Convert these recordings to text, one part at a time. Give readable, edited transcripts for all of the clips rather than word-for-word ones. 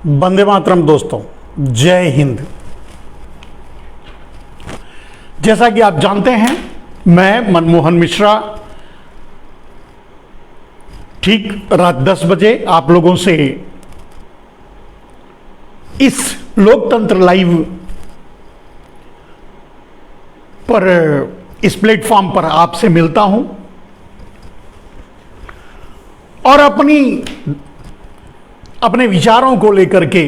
वंदे मातरम दोस्तों, जय हिंद। जैसा कि आप जानते हैं, मैं मनमोहन मिश्रा ठीक रात 10 बजे आप लोगों से इस लोकतंत्र लाइव पर, इस प्लेटफॉर्म पर आपसे मिलता हूं और अपने विचारों को लेकर के,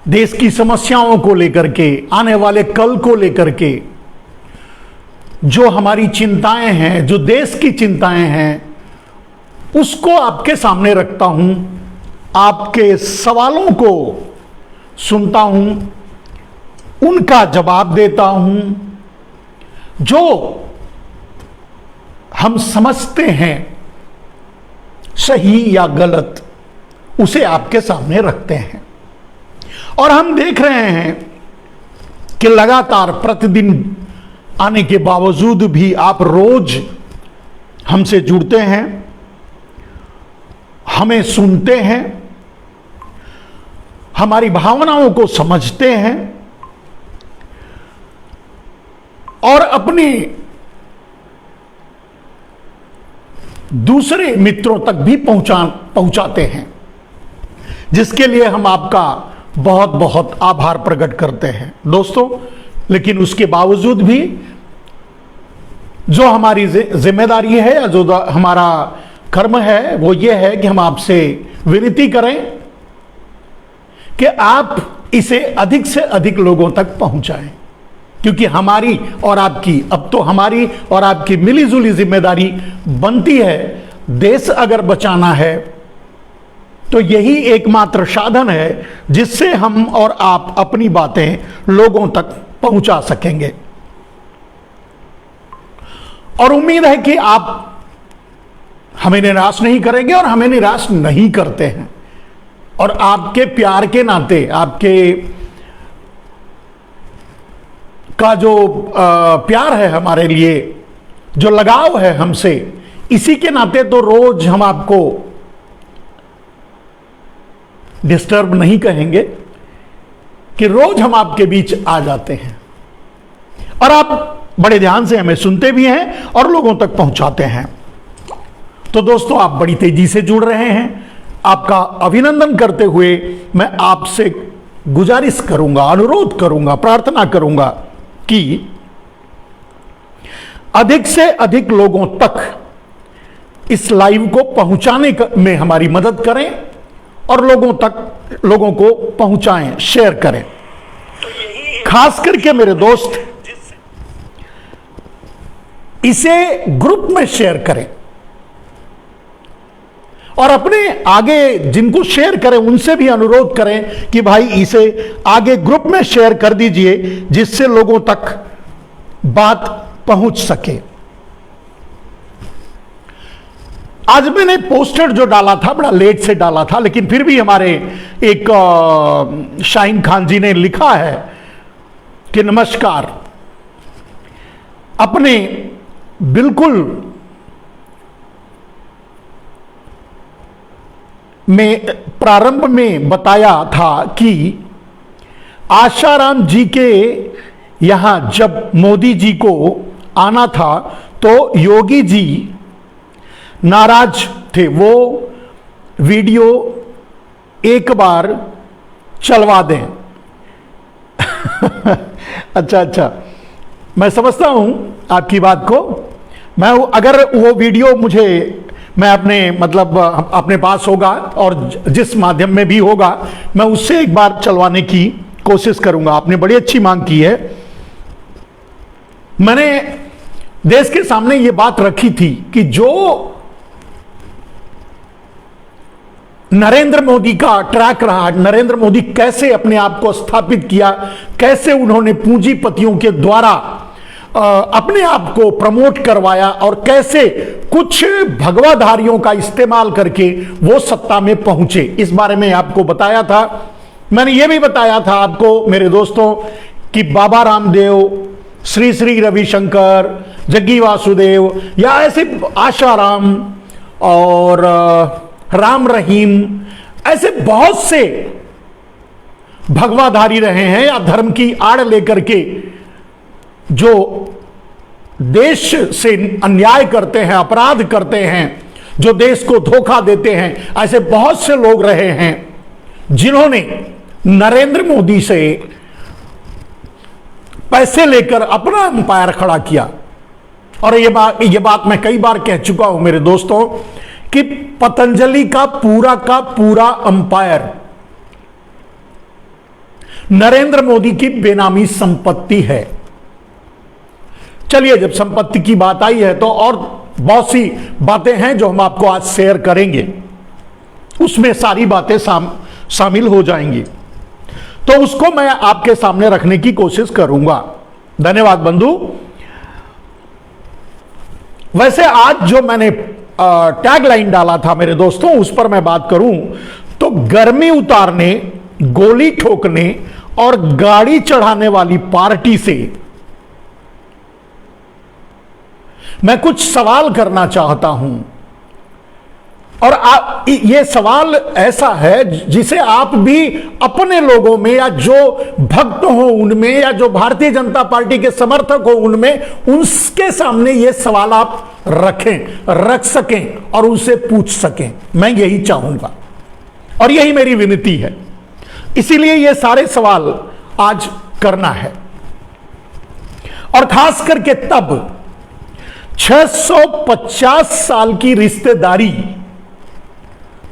देश की समस्याओं को लेकर के, आने वाले कल को लेकर के जो हमारी चिंताएं हैं, जो देश की चिंताएं हैं, उसको आपके सामने रखता हूं, आपके सवालों को सुनता हूं, उनका जवाब देता हूं। जो हम समझते हैं सही या गलत, उसे आपके सामने रखते हैं। और हम देख रहे हैं कि लगातार प्रतिदिन आने के बावजूद भी आप रोज हमसे जुड़ते हैं, हमें सुनते हैं, हमारी भावनाओं को समझते हैं और अपने दूसरे मित्रों तक भी पहुंचाते हैं, जिसके लिए हम आपका बहुत बहुत आभार प्रकट करते हैं दोस्तों। लेकिन उसके बावजूद भी जो हमारी जिम्मेदारी है या जो हमारा कर्म है, वो ये है कि हम आपसे विनती करें कि आप इसे अधिक से अधिक लोगों तक पहुंचाएं, क्योंकि हमारी और आपकी, अब तो हमारी और आपकी मिलीजुली जिम्मेदारी बनती है। देश अगर बचाना है तो यही एकमात्र साधन है जिससे हम और आप अपनी बातें लोगों तक पहुंचा सकेंगे। और उम्मीद है कि आप हमें निराश नहीं करेंगे और हमें निराश नहीं करते हैं। और आपके प्यार के नाते, आपके का जो प्यार है हमारे लिए, जो लगाव है हमसे, इसी के नाते तो रोज हम आपको डिस्टर्ब नहीं कहेंगे कि रोज हम आपके बीच आ जाते हैं और आप बड़े ध्यान से हमें सुनते भी हैं और लोगों तक पहुंचाते हैं। तो दोस्तों, आप बड़ी तेजी से जुड़ रहे हैं। आपका अभिनंदन करते हुए मैं आपसे गुजारिश करूंगा, अनुरोध करूंगा, प्रार्थना करूंगा कि अधिक से अधिक लोगों तक इस लाइव को पहुंचाने में हमारी मदद करें और लोगों को पहुंचाएं, शेयर करें। खास करके मेरे दोस्त, इसे ग्रुप में शेयर करें और अपने आगे जिनको शेयर करें उनसे भी अनुरोध करें कि भाई इसे आगे ग्रुप में शेयर कर दीजिए, जिससे लोगों तक बात पहुंच सके। आज मैंने पोस्टर जो डाला था, बड़ा लेट से डाला था, लेकिन फिर भी हमारे एक शाहीन खान जी ने लिखा है कि नमस्कार, अपने बिल्कुल में प्रारंभ में बताया था कि आशाराम जी के यहां जब मोदी जी को आना था तो योगी जी नाराज थे। वो वीडियो एक बार चलवा दें। अच्छा, मैं समझता हूं आपकी बात को। मैं अगर वो वीडियो मैं अपने पास होगा और जिस माध्यम में भी होगा, मैं उससे एक बार चलवाने की कोशिश करूंगा। आपने बड़ी अच्छी मांग की है। मैंने देश के सामने ये बात रखी थी कि जो नरेंद्र मोदी का ट्रैक रहा, नरेंद्र मोदी कैसे अपने आप को स्थापित किया, कैसे उन्होंने पूंजीपतियों के द्वारा अपने आप को प्रमोट करवाया और कैसे कुछ भगवाधारियों का इस्तेमाल करके वो सत्ता में पहुंचे, इस बारे में आपको बताया था। मैंने ये भी बताया था आपको मेरे दोस्तों कि बाबा रामदेव, श्री श्री रविशंकर, जग्गी वासुदेव या ऐसे आशाराम और राम रहीम, ऐसे बहुत से भगवाधारी रहे हैं या धर्म की आड़ लेकर के जो देश से अन्याय करते हैं, अपराध करते हैं, जो देश को धोखा देते हैं, ऐसे बहुत से लोग रहे हैं जिन्होंने नरेंद्र मोदी से पैसे लेकर अपना एम्पायर खड़ा किया। और ये बात मैं कई बार कह चुका हूं मेरे दोस्तों कि पतंजलि का पूरा एम्पायर नरेंद्र मोदी की बेनामी संपत्ति है। चलिए, जब संपत्ति की बात आई है तो और बहुत सी बातें हैं जो हम आपको आज शेयर करेंगे, उसमें सारी बातें शामिल हो जाएंगी, तो उसको मैं आपके सामने रखने की कोशिश करूंगा। धन्यवाद बंधु। वैसे आज जो मैंने टैग लाइन डाला था मेरे दोस्तों, उस पर मैं बात करूं तो गर्मी उतारने, गोली ठोकने और गाड़ी चढ़ाने वाली पार्टी से मैं कुछ सवाल करना चाहता हूं। और ये सवाल ऐसा है जिसे आप भी अपने लोगों में, या जो भक्त हो उनमें, या जो भारतीय जनता पार्टी के समर्थक हो उनमें, उनके सामने ये सवाल आप रख सकें और उनसे पूछ सकें। मैं यही चाहूंगा और यही मेरी विनती है, इसीलिए ये सारे सवाल आज करना है। और खास करके तब 650 साल की रिश्तेदारी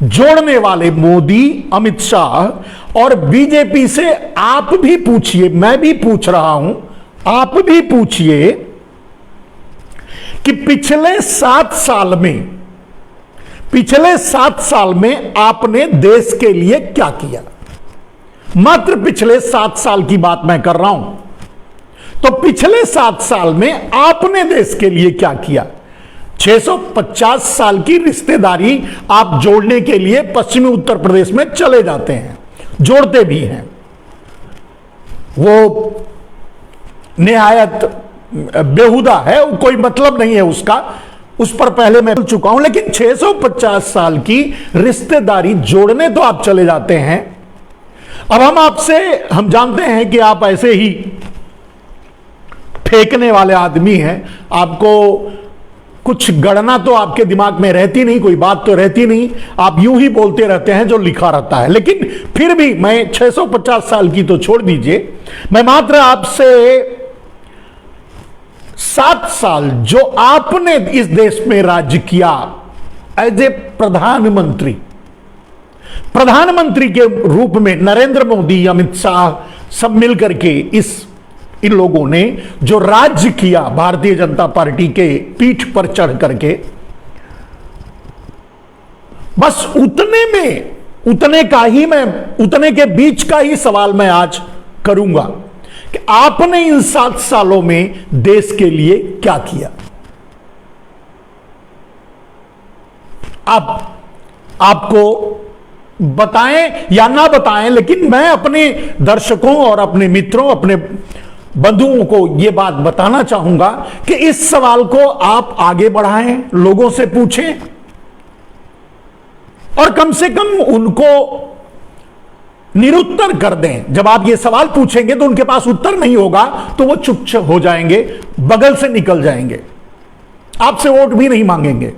जोड़ने वाले मोदी, अमित शाह और बीजेपी से आप भी पूछिए, मैं भी पूछ रहा हूं, आप भी पूछिए कि पिछले 7 साल में आपने देश के लिए क्या किया। मात्र पिछले 7 साल की बात मैं कर रहा हूं। तो पिछले 7 साल में आपने देश के लिए क्या किया। 650 साल की रिश्तेदारी आप जोड़ने के लिए पश्चिमी उत्तर प्रदेश में चले जाते हैं, जोड़ते भी हैं, वो निहायत बेहुदा है, वो कोई मतलब नहीं है उसका, उस पर पहले मैं बोल चुका हूं। लेकिन 650 साल की रिश्तेदारी जोड़ने तो आप चले जाते हैं। अब हम जानते हैं कि आप ऐसे ही फेंकने वाले आदमी हैं, आपको कुछ गणना तो आपके दिमाग में रहती नहीं, कोई बात तो रहती नहीं, आप यूं ही बोलते रहते हैं जो लिखा रहता है। लेकिन फिर भी मैं 650 साल की तो छोड़ दीजिए, मैं मात्र आपसे 7 साल जो आपने इस देश में राज्य किया एज ए प्रधानमंत्री के रूप में, नरेंद्र मोदी, अमित शाह सब मिलकर के इन लोगों ने जो राज्य किया भारतीय जनता पार्टी के पीठ पर चढ़ करके, बस उतने के बीच का ही सवाल मैं आज करूंगा कि आपने इन 7 सालों में देश के लिए क्या किया। आपको बताएं या ना बताएं, लेकिन मैं अपने दर्शकों और अपने मित्रों, अपने बंधुओं को यह बात बताना चाहूंगा कि इस सवाल को आप आगे बढ़ाएं, लोगों से पूछें और कम से कम उनको निरुत्तर कर दें। जब आप ये सवाल पूछेंगे तो उनके पास उत्तर नहीं होगा तो वो चुप हो जाएंगे, बगल से निकल जाएंगे, आपसे वोट भी नहीं मांगेंगे,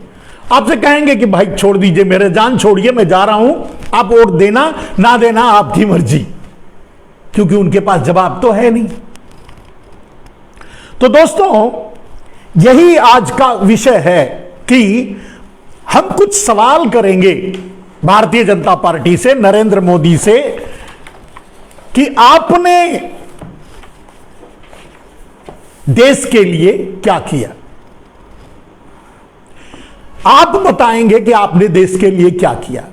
आपसे कहेंगे कि भाई छोड़ दीजिए, मेरे जान छोड़िए, मैं जा रहा हूं, आप वोट देना ना देना आपकी मर्जी, क्योंकि उनके पास जवाब तो है नहीं। तो दोस्तों, यही आज का विषय है कि हम कुछ सवाल करेंगे भारतीय जनता पार्टी से, नरेंद्र मोदी से, कि आपने देश के लिए क्या किया। आप बताएंगे कि आपने देश के लिए क्या किया,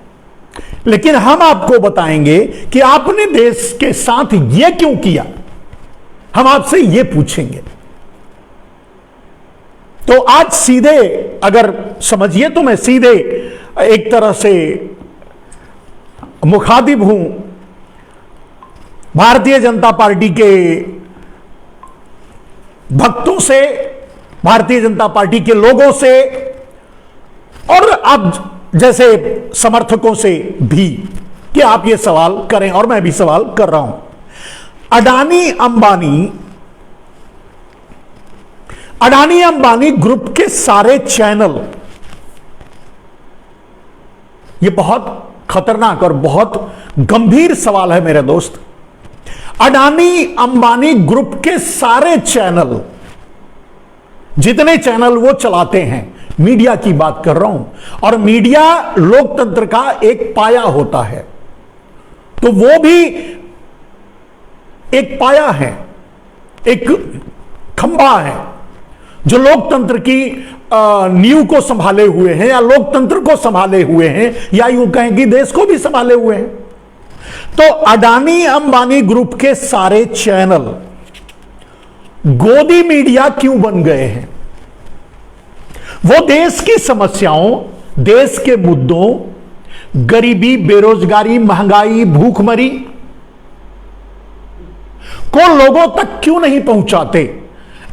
लेकिन हम आपको बताएंगे कि आपने देश के साथ यह क्यों किया। हम आपसे यह पूछेंगे। तो आज सीधे अगर समझिए तो मैं सीधे एक तरह से मुखातिब हूं भारतीय जनता पार्टी के भक्तों से, भारतीय जनता पार्टी के लोगों से और अब जैसे समर्थकों से भी। कि आप ये सवाल करें और मैं भी सवाल कर रहा हूं। अडानी अंबानी ग्रुप के सारे चैनल, ये बहुत खतरनाक और बहुत गंभीर सवाल है मेरे दोस्त। अडानी अंबानी ग्रुप के सारे चैनल, जितने चैनल वो चलाते हैं, मीडिया की बात कर रहा हूं, और मीडिया लोकतंत्र का एक पाया होता है, तो वो भी एक पाया है, एक खंभा है जो लोकतंत्र की नींव को संभाले हुए हैं, या लोकतंत्र को संभाले हुए हैं, या यूं कहें कि देश को भी संभाले हुए हैं। तो अडानी अंबानी ग्रुप के सारे चैनल गोदी मीडिया क्यों बन गए हैं? वो देश की समस्याओं, देश के मुद्दों, गरीबी, बेरोजगारी, महंगाई, भूखमरी को लोगों तक क्यों नहीं पहुंचाते?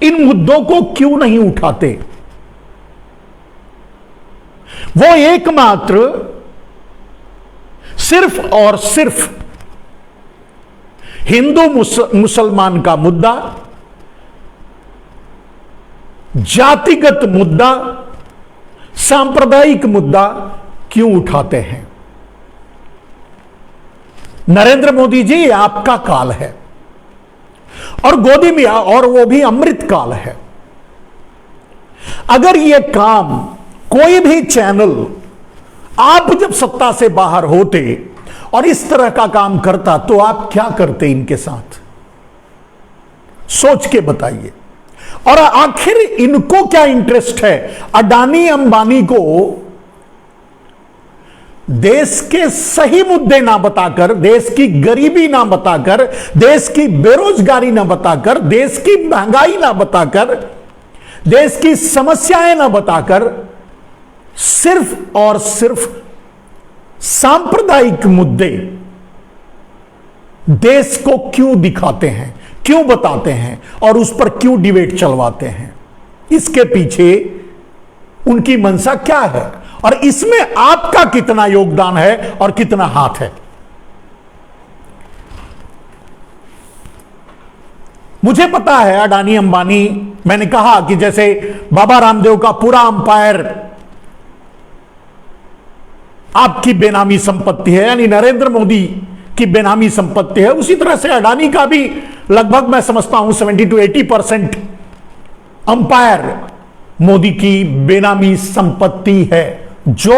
इन मुद्दों को क्यों नहीं उठाते? वो एकमात्र सिर्फ और सिर्फ हिंदू मुसलमान का मुद्दा, जातिगत मुद्दा, सांप्रदायिक मुद्दा क्यों उठाते हैं? नरेंद्र मोदी जी, ये आपका काल है, और गोदी में, और वो भी अमृत काल है। अगर ये काम कोई भी चैनल, आप जब सत्ता से बाहर होते और इस तरह का काम करता, तो आप क्या करते इनके साथ? सोच के बताइए। और आखिर इनको क्या इंटरेस्ट है? अडानी अंबानी को देश के सही मुद्दे ना बताकर, देश की गरीबी ना बताकर, देश की बेरोजगारी ना बताकर, देश की महंगाई ना बताकर, देश की समस्याएं ना बताकर, सिर्फ और सिर्फ सांप्रदायिक मुद्दे देश को क्यों दिखाते हैं, क्यों बताते हैं, और उस पर क्यों डिबेट चलवाते हैं? इसके पीछे उनकी मंशा क्या है, और इसमें आपका कितना योगदान है और कितना हाथ है? मुझे पता है अडानी अंबानी, मैंने कहा कि जैसे बाबा रामदेव का पूरा अंपायर आपकी बेनामी संपत्ति है, यानी नरेंद्र मोदी की बेनामी संपत्ति है, उसी तरह से अडानी का भी लगभग मैं समझता हूं 70 to 80% अंपायर मोदी की बेनामी संपत्ति है, जो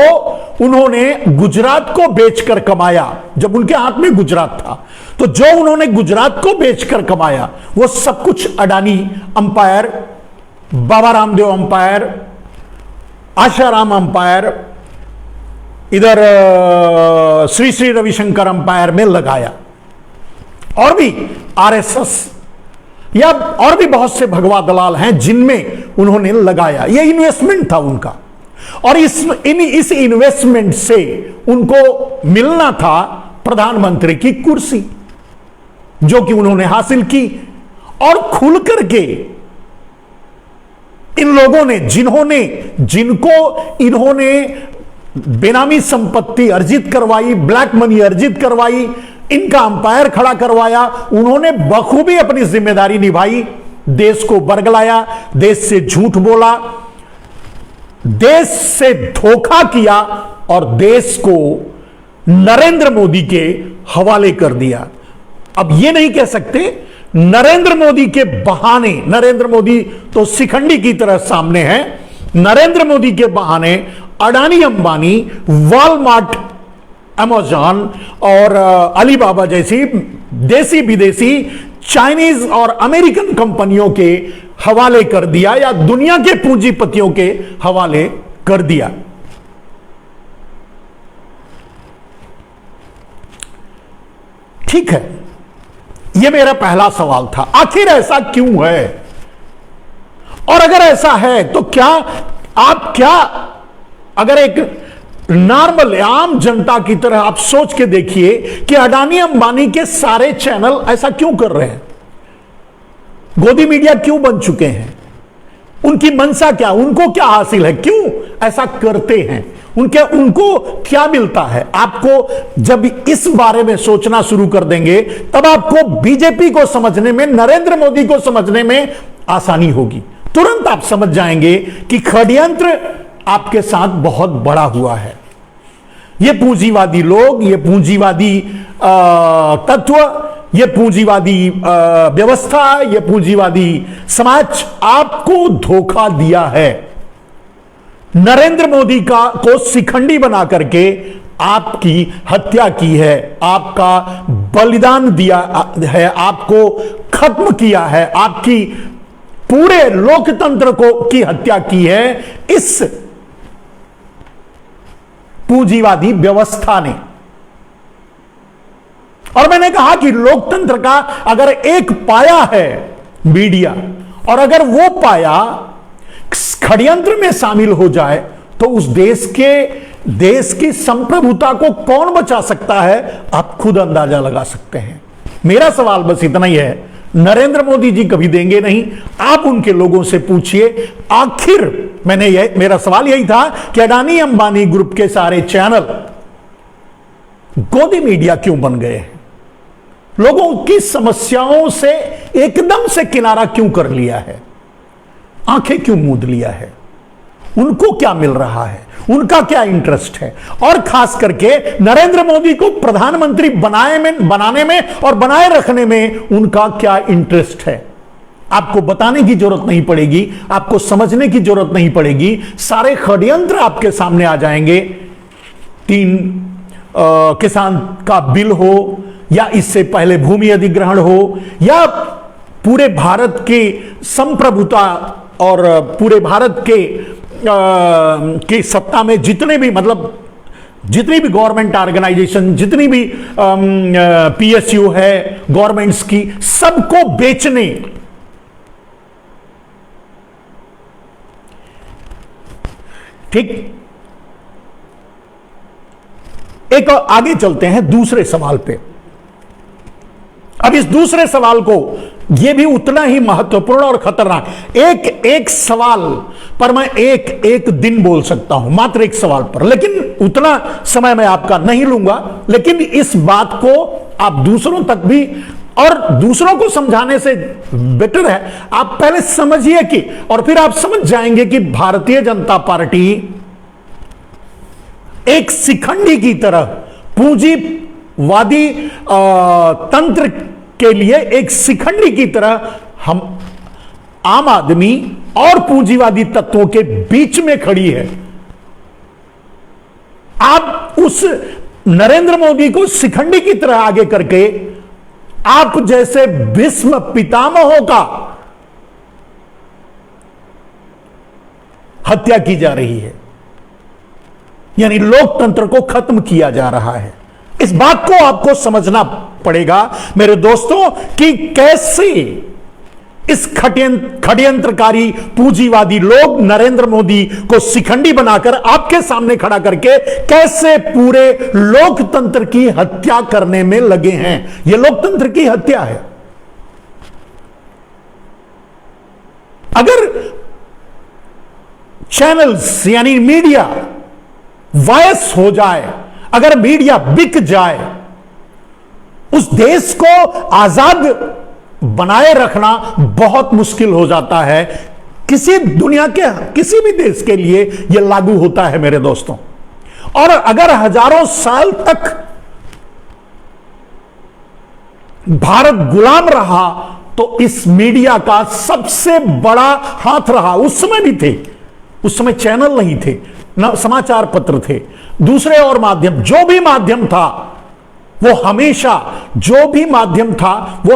उन्होंने गुजरात को बेचकर कमाया। जब उनके हाथ में गुजरात था, तो जो उन्होंने गुजरात को बेचकर कमाया, वो सब कुछ Adani umpire, Baba Ramdev umpire, Asaram umpire, इधर श्री श्री रविशंकर अंपायर में लगाया, और भी आरएसएस या और भी बहुत से भगवा दलाल हैं जिनमें उन्होंने लगाया। यह इन्वेस्टमेंट था उनका, और इस इन्वेस्टमेंट से उनको मिलना था प्रधानमंत्री की कुर्सी, जो कि उन्होंने हासिल की। और खुल करके इन लोगों ने, जिनको इन्होंने बेनामी संपत्ति अर्जित करवाई, ब्लैक मनी अर्जित करवाई, इनका अंपायर खड़ा करवाया, उन्होंने बखूबी अपनी जिम्मेदारी निभाई, देश को बरगलाया, देश से झूठ बोला, देश से धोखा किया, और देश को नरेंद्र मोदी के हवाले कर दिया। अब यह नहीं कह सकते नरेंद्र मोदी के बहाने, नरेंद्र मोदी तो शिखंडी की तरह सामने है, नरेंद्र मोदी के बहाने अडानी अंबानी, वॉलमार्ट, अमेज़न और अलीबाबा जैसी देसी विदेशी चाइनीज और अमेरिकन कंपनियों के हवाले कर दिया, या दुनिया के पूंजीपतियों के हवाले कर दिया। ठीक है, यह मेरा पहला सवाल था, आखिर ऐसा क्यों है? और अगर ऐसा है तो क्या अगर एक नॉर्मल आम जनता की तरह आप सोच के देखिए कि अडानी अंबानी के सारे चैनल ऐसा क्यों कर रहे हैं? गोदी मीडिया क्यों बन चुके हैं? उनकी मंशा क्या, उनको क्या हासिल है, क्यों ऐसा करते हैं? उनके उनको क्या मिलता है? आपको जब इस बारे में सोचना शुरू कर देंगे तब आपको बीजेपी को समझने में, नरेंद्र मोदी को समझने में आसानी होगी। तुरंत आप समझ जाएंगे कि षड्यंत्र आपके साथ बहुत बड़ा हुआ है। ये पूंजीवादी लोग, ये पूंजीवादी तत्व, ये पूंजीवादी व्यवस्था, ये पूंजीवादी समाज आपको धोखा दिया है। नरेंद्र मोदी को शिखंडी बना करके आपकी हत्या की है, आपका बलिदान दिया है, आपको खत्म किया है, आपकी पूरे लोकतंत्र की हत्या की है इस पूंजीवादी व्यवस्था ने। और मैंने कहा कि लोकतंत्र का अगर एक पाया है मीडिया, और अगर वो पाया षड्यंत्र में शामिल हो जाए तो उस देश की संप्रभुता को कौन बचा सकता है, आप खुद अंदाजा लगा सकते हैं। मेरा सवाल बस इतना ही है, नरेंद्र मोदी जी कभी देंगे नहीं। आप उनके लोगों से पूछिए। आखिर मेरा सवाल यही था कि अडानी अंबानी ग्रुप के सारे चैनल गोदी मीडिया क्यों बन गए हैं? लोगों की समस्याओं से एकदम से किनारा क्यों कर लिया है? आंखें क्यों मूंद लिया है? उनको क्या मिल रहा है? उनका क्या इंटरेस्ट है? और खास करके नरेंद्र मोदी को प्रधानमंत्री बनाने में और बनाए रखने में उनका क्या इंटरेस्ट है? आपको बताने की जरूरत नहीं पड़ेगी, आपको समझने की जरूरत नहीं पड़ेगी। सारे षड्यंत्र आपके सामने आ जाएंगे। 3 किसान का बिल हो, या इससे पहले भूमि अधिग्रहण हो, या पूरे भारत की संप्रभुता और पूरे भारत की सत्ता में जितने भी जितनी भी गवर्नमेंट ऑर्गेनाइजेशन, जितनी भी पीएसयू है गवर्नमेंट्स की, सबको बेचने। ठीक, एक आगे चलते हैं दूसरे सवाल पे। अब इस दूसरे सवाल को, यह भी उतना ही महत्वपूर्ण और खतरनाक, एक सवाल पर मैं एक दिन बोल सकता हूं, मात्र एक सवाल पर, लेकिन उतना समय मैं आपका नहीं लूंगा। लेकिन इस बात को आप दूसरों तक भी, और दूसरों को समझाने से बेटर है आप पहले समझिए कि, और फिर आप समझ जाएंगे कि भारतीय जनता पार्टी एक शिखंडी की तरह पूंजीवादी तंत्र के लिए एक शिखंडी की तरह हम आम आदमी और पूंजीवादी तत्वों के बीच में खड़ी है। आप उस नरेंद्र मोदी को शिखंडी की तरह आगे करके आप जैसे भीष्म पितामहों का हत्या की जा रही है, यानी लोकतंत्र को खत्म किया जा रहा है। इस बात को आपको समझना पड़ेगा मेरे दोस्तों कि कैसे इस षड्यंत्रकारी पूंजीवादी लोग नरेंद्र मोदी को शिखंडी बनाकर आपके सामने खड़ा करके कैसे पूरे लोकतंत्र की हत्या करने में लगे हैं। यह लोकतंत्र की हत्या है। अगर चैनल्स यानी मीडिया वायस हो जाए, अगर मीडिया बिक जाए, उस देश को आजाद बनाए रखना बहुत मुश्किल हो जाता है। किसी दुनिया के किसी भी देश के लिए यह लागू होता है मेरे दोस्तों। और अगर हजारों साल तक भारत गुलाम रहा तो इस मीडिया का सबसे बड़ा हाथ रहा। उस समय भी थे, उस समय चैनल नहीं थे, न समाचार पत्र थे, दूसरे और माध्यम, जो भी माध्यम था वो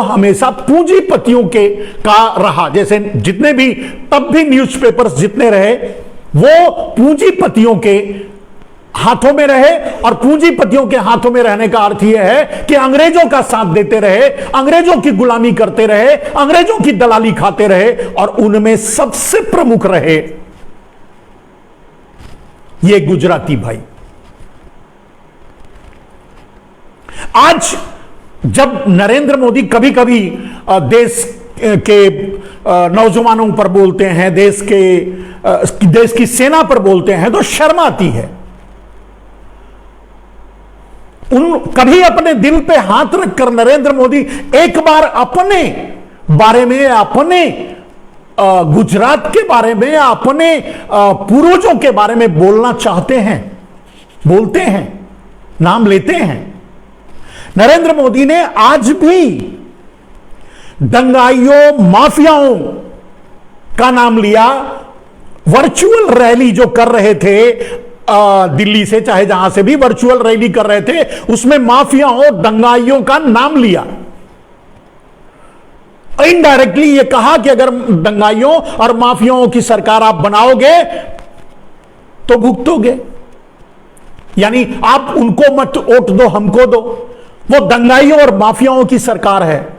हमेशा पूंजीपतियों के का रहा। जैसे जितने भी तब भी न्यूज़पेपर्स जितने रहे वो पूंजीपतियों के हाथों में रहे। और पूंजीपतियों के हाथों में रहने का अर्थ यह है कि अंग्रेजों का साथ देते रहे, अंग्रेजों की गुलामी करते रहे, अंग्रेजों की दलाली खाते रहे, और उनमें सबसे प्रमुख रहे ये गुजराती भाई। आज जब नरेंद्र मोदी कभी कभी देश के नौजवानों पर बोलते हैं, देश की सेना पर बोलते हैं, तो शर्म आती है। कभी अपने दिल पे हाथ रखकर नरेंद्र मोदी एक बार अपने बारे में, अपने गुजरात के बारे में, अपने पूर्वजों के बारे में बोलना चाहते हैं, बोलते हैं, नाम लेते हैं। नरेंद्र मोदी ने आज भी दंगाइयों, माफियाओं का नाम लिया। वर्चुअल रैली जो कर रहे थे दिल्ली से, चाहे जहां से भी वर्चुअल रैली कर रहे थे, उसमें माफियाओं, दंगाइयों का नाम लिया। इनडायरेक्टली ये कहा कि अगर दंगाइयों और माफियाओं की सरकार आप बनाओगे तो भुगतोगे, यानी आप उनको मत वोट दो, हमको दो। वो दंगाइयों और माफियाओं की सरकार है।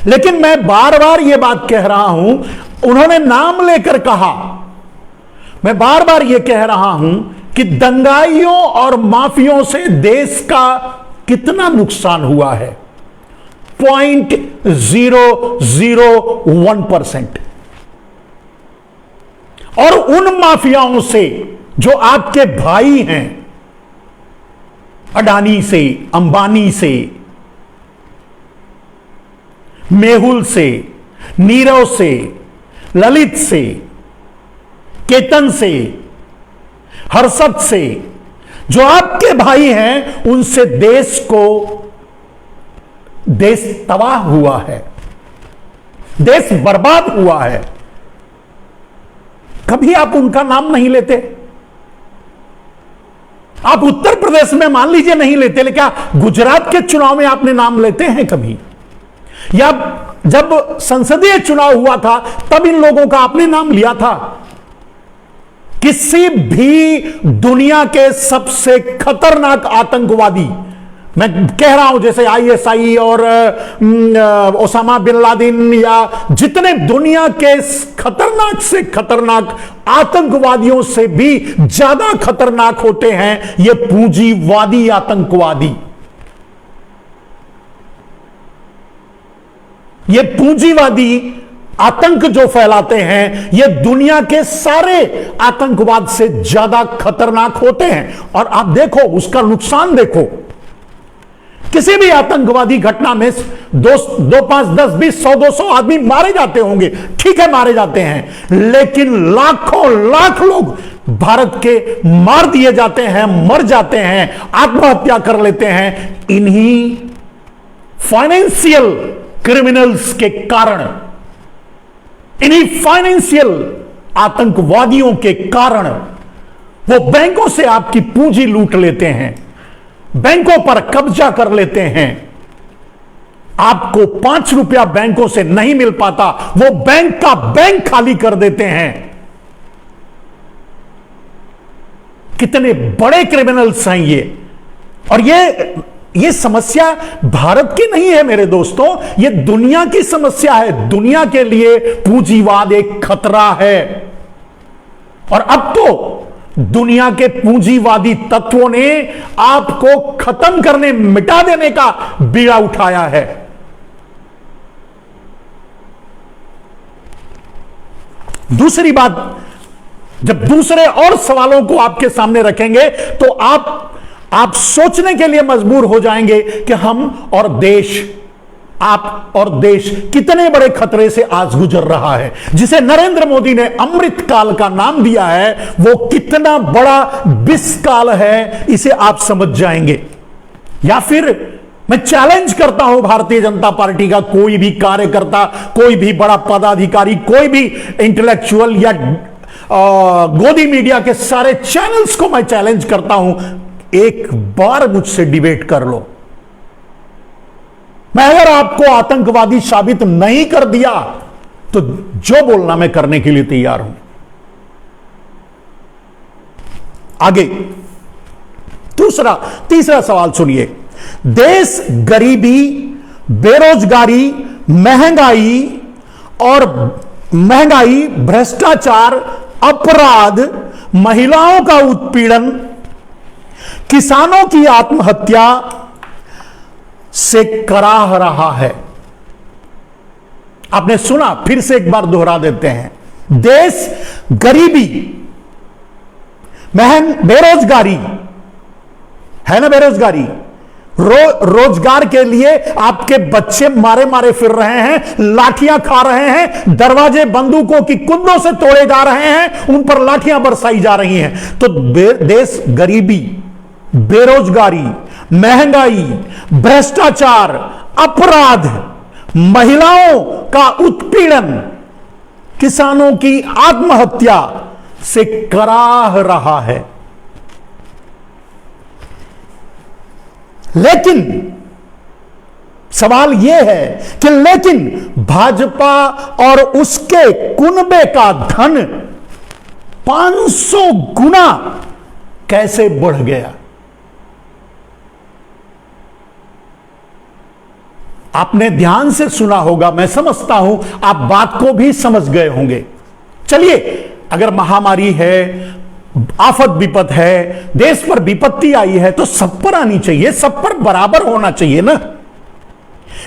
लेकिन मैं बार बार यह बात कह रहा हूं, उन्होंने नाम लेकर कहा, मैं बार बार यह कह रहा हूं कि दंगाइयों और माफियों से देश का कितना नुकसान हुआ है, 0.001%। और उन माफियाओं से जो आपके भाई हैं, अडानी से, अंबानी से, मेहुल से, नीरव से, ललित से, केतन से, हर्षद से, जो आपके भाई हैं, उनसे देश तबाह हुआ है, देश बर्बाद हुआ है। कभी आप उनका नाम नहीं लेते। आप उत्तर प्रदेश में मान लीजिए नहीं लेते, लेकिन क्या गुजरात के चुनाव में आपने नाम लेते हैं कभी? या जब संसदीय चुनाव हुआ था तब इन लोगों का आपने नाम लिया था? किसी भी दुनिया के सबसे खतरनाक आतंकवादी, मैं कह रहा हूं जैसे आईएसआई और ओसामा बिन लादेन, या जितने दुनिया के खतरनाक से खतरनाक आतंकवादियों से भी ज्यादा खतरनाक होते हैं ये पूंजीवादी आतंकवादी। ये पूंजीवादी आतंक जो फैलाते हैं, ये दुनिया के सारे आतंकवाद से ज्यादा खतरनाक होते हैं। और आप देखो उसका नुकसान देखो, किसी भी आतंकवादी घटना में 2, 5, 10, 20, 100, 200 आदमी मारे जाते होंगे, ठीक है मारे जाते हैं, लेकिन लाखों लाख लोग भारत के मार दिए जाते हैं, मर जाते हैं, आत्महत्या कर लेते हैं इन्हीं फाइनेंशियल क्रिमिनल्स के कारण, इन्हीं फाइनेंशियल आतंकवादियों के कारण। वो बैंकों से आपकी पूंजी लूट लेते हैं, बैंकों पर कब्जा कर लेते हैं। आपको 5 रुपया बैंकों से नहीं मिल पाता, वो बैंक का बैंक खाली कर देते हैं। कितने बड़े क्रिमिनल्स हैं ये। और ये समस्या भारत की नहीं है मेरे दोस्तों, ये दुनिया की समस्या है। दुनिया के लिए पूंजीवाद एक खतरा है। और अब तो दुनिया के पूंजीवादी तत्वों ने आपको खत्म करने, मिटा देने का बीड़ा उठाया है। दूसरी बात, जब दूसरे और सवालों को आपके सामने रखेंगे तो आप सोचने के लिए मजबूर हो जाएंगे कि हम और देश, आप और देश कितने बड़े खतरे से आज गुजर रहा है। जिसे नरेंद्र मोदी ने अमृत काल का नाम दिया है, वो कितना बड़ा विष काल है, इसे आप समझ जाएंगे। या फिर मैं चैलेंज करता हूं भारतीय जनता पार्टी का कोई भी कार्यकर्ता, कोई भी बड़ा पदाधिकारी, कोई भी इंटेलेक्चुअल या गोदी मीडिया के सारे चैनल्स को मैं चैलेंज करता हूं, एक बार मुझसे डिबेट कर लो। मैं अगर आपको आतंकवादी साबित नहीं कर दिया तो जो बोलना मैं करने के लिए तैयार हूं। आगे तीसरा सवाल सुनिए। देश गरीबी, बेरोजगारी, महंगाई, भ्रष्टाचार, अपराध, महिलाओं का उत्पीड़न, किसानों की आत्महत्या से कराह रहा है। आपने सुना, फिर से एक बार दोहरा देते हैं। देश गरीबी, बेरोजगारी है ना बेरोजगारी। रोजगार के लिए आपके बच्चे मारे मारे फिर रहे हैं, लाठियां खा रहे हैं, दरवाजे बंदूकों की कुंदों से तोड़े जा रहे हैं, उन पर लाठियां बरसाई जा रही हैं। तो देश गरीबी, बेरोजगारी, महंगाई, भ्रष्टाचार, अपराध, महिलाओं का उत्पीड़न, किसानों की आत्महत्या से कराह रहा है। लेकिन सवाल यह है कि लेकिन भाजपा और उसके कुनबे का धन 500 गुना कैसे बढ़ गया। आपने ध्यान से सुना होगा, मैं समझता हूं आप बात को भी समझ गए होंगे। चलिए, अगर महामारी है, आफत विपत है, देश पर विपत्ति आई है, तो सब पर आनी चाहिए, सब पर बराबर होना चाहिए ना।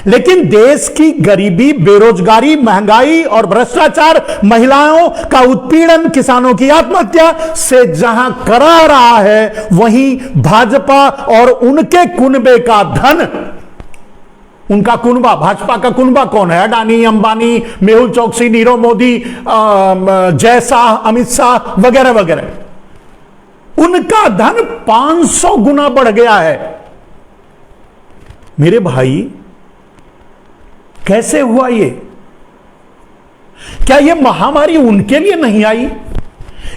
लेकिन देश की गरीबी, बेरोजगारी, महंगाई और भ्रष्टाचार, महिलाओं का उत्पीड़न, किसानों की आत्महत्या से जहां करा रहा है, वहीं भाजपा और उनके कुनबे का धन, उनका कुनबा, भाजपा का कुनबा कौन है? अडानी, अंबानी, मेहुल चोकसी, नीरव मोदी, जय शाह, अमित शाह वगैरह वगैरह, उनका धन 500 गुना बढ़ गया है। मेरे भाई, कैसे हुआ ये? क्या ये महामारी उनके लिए नहीं आई,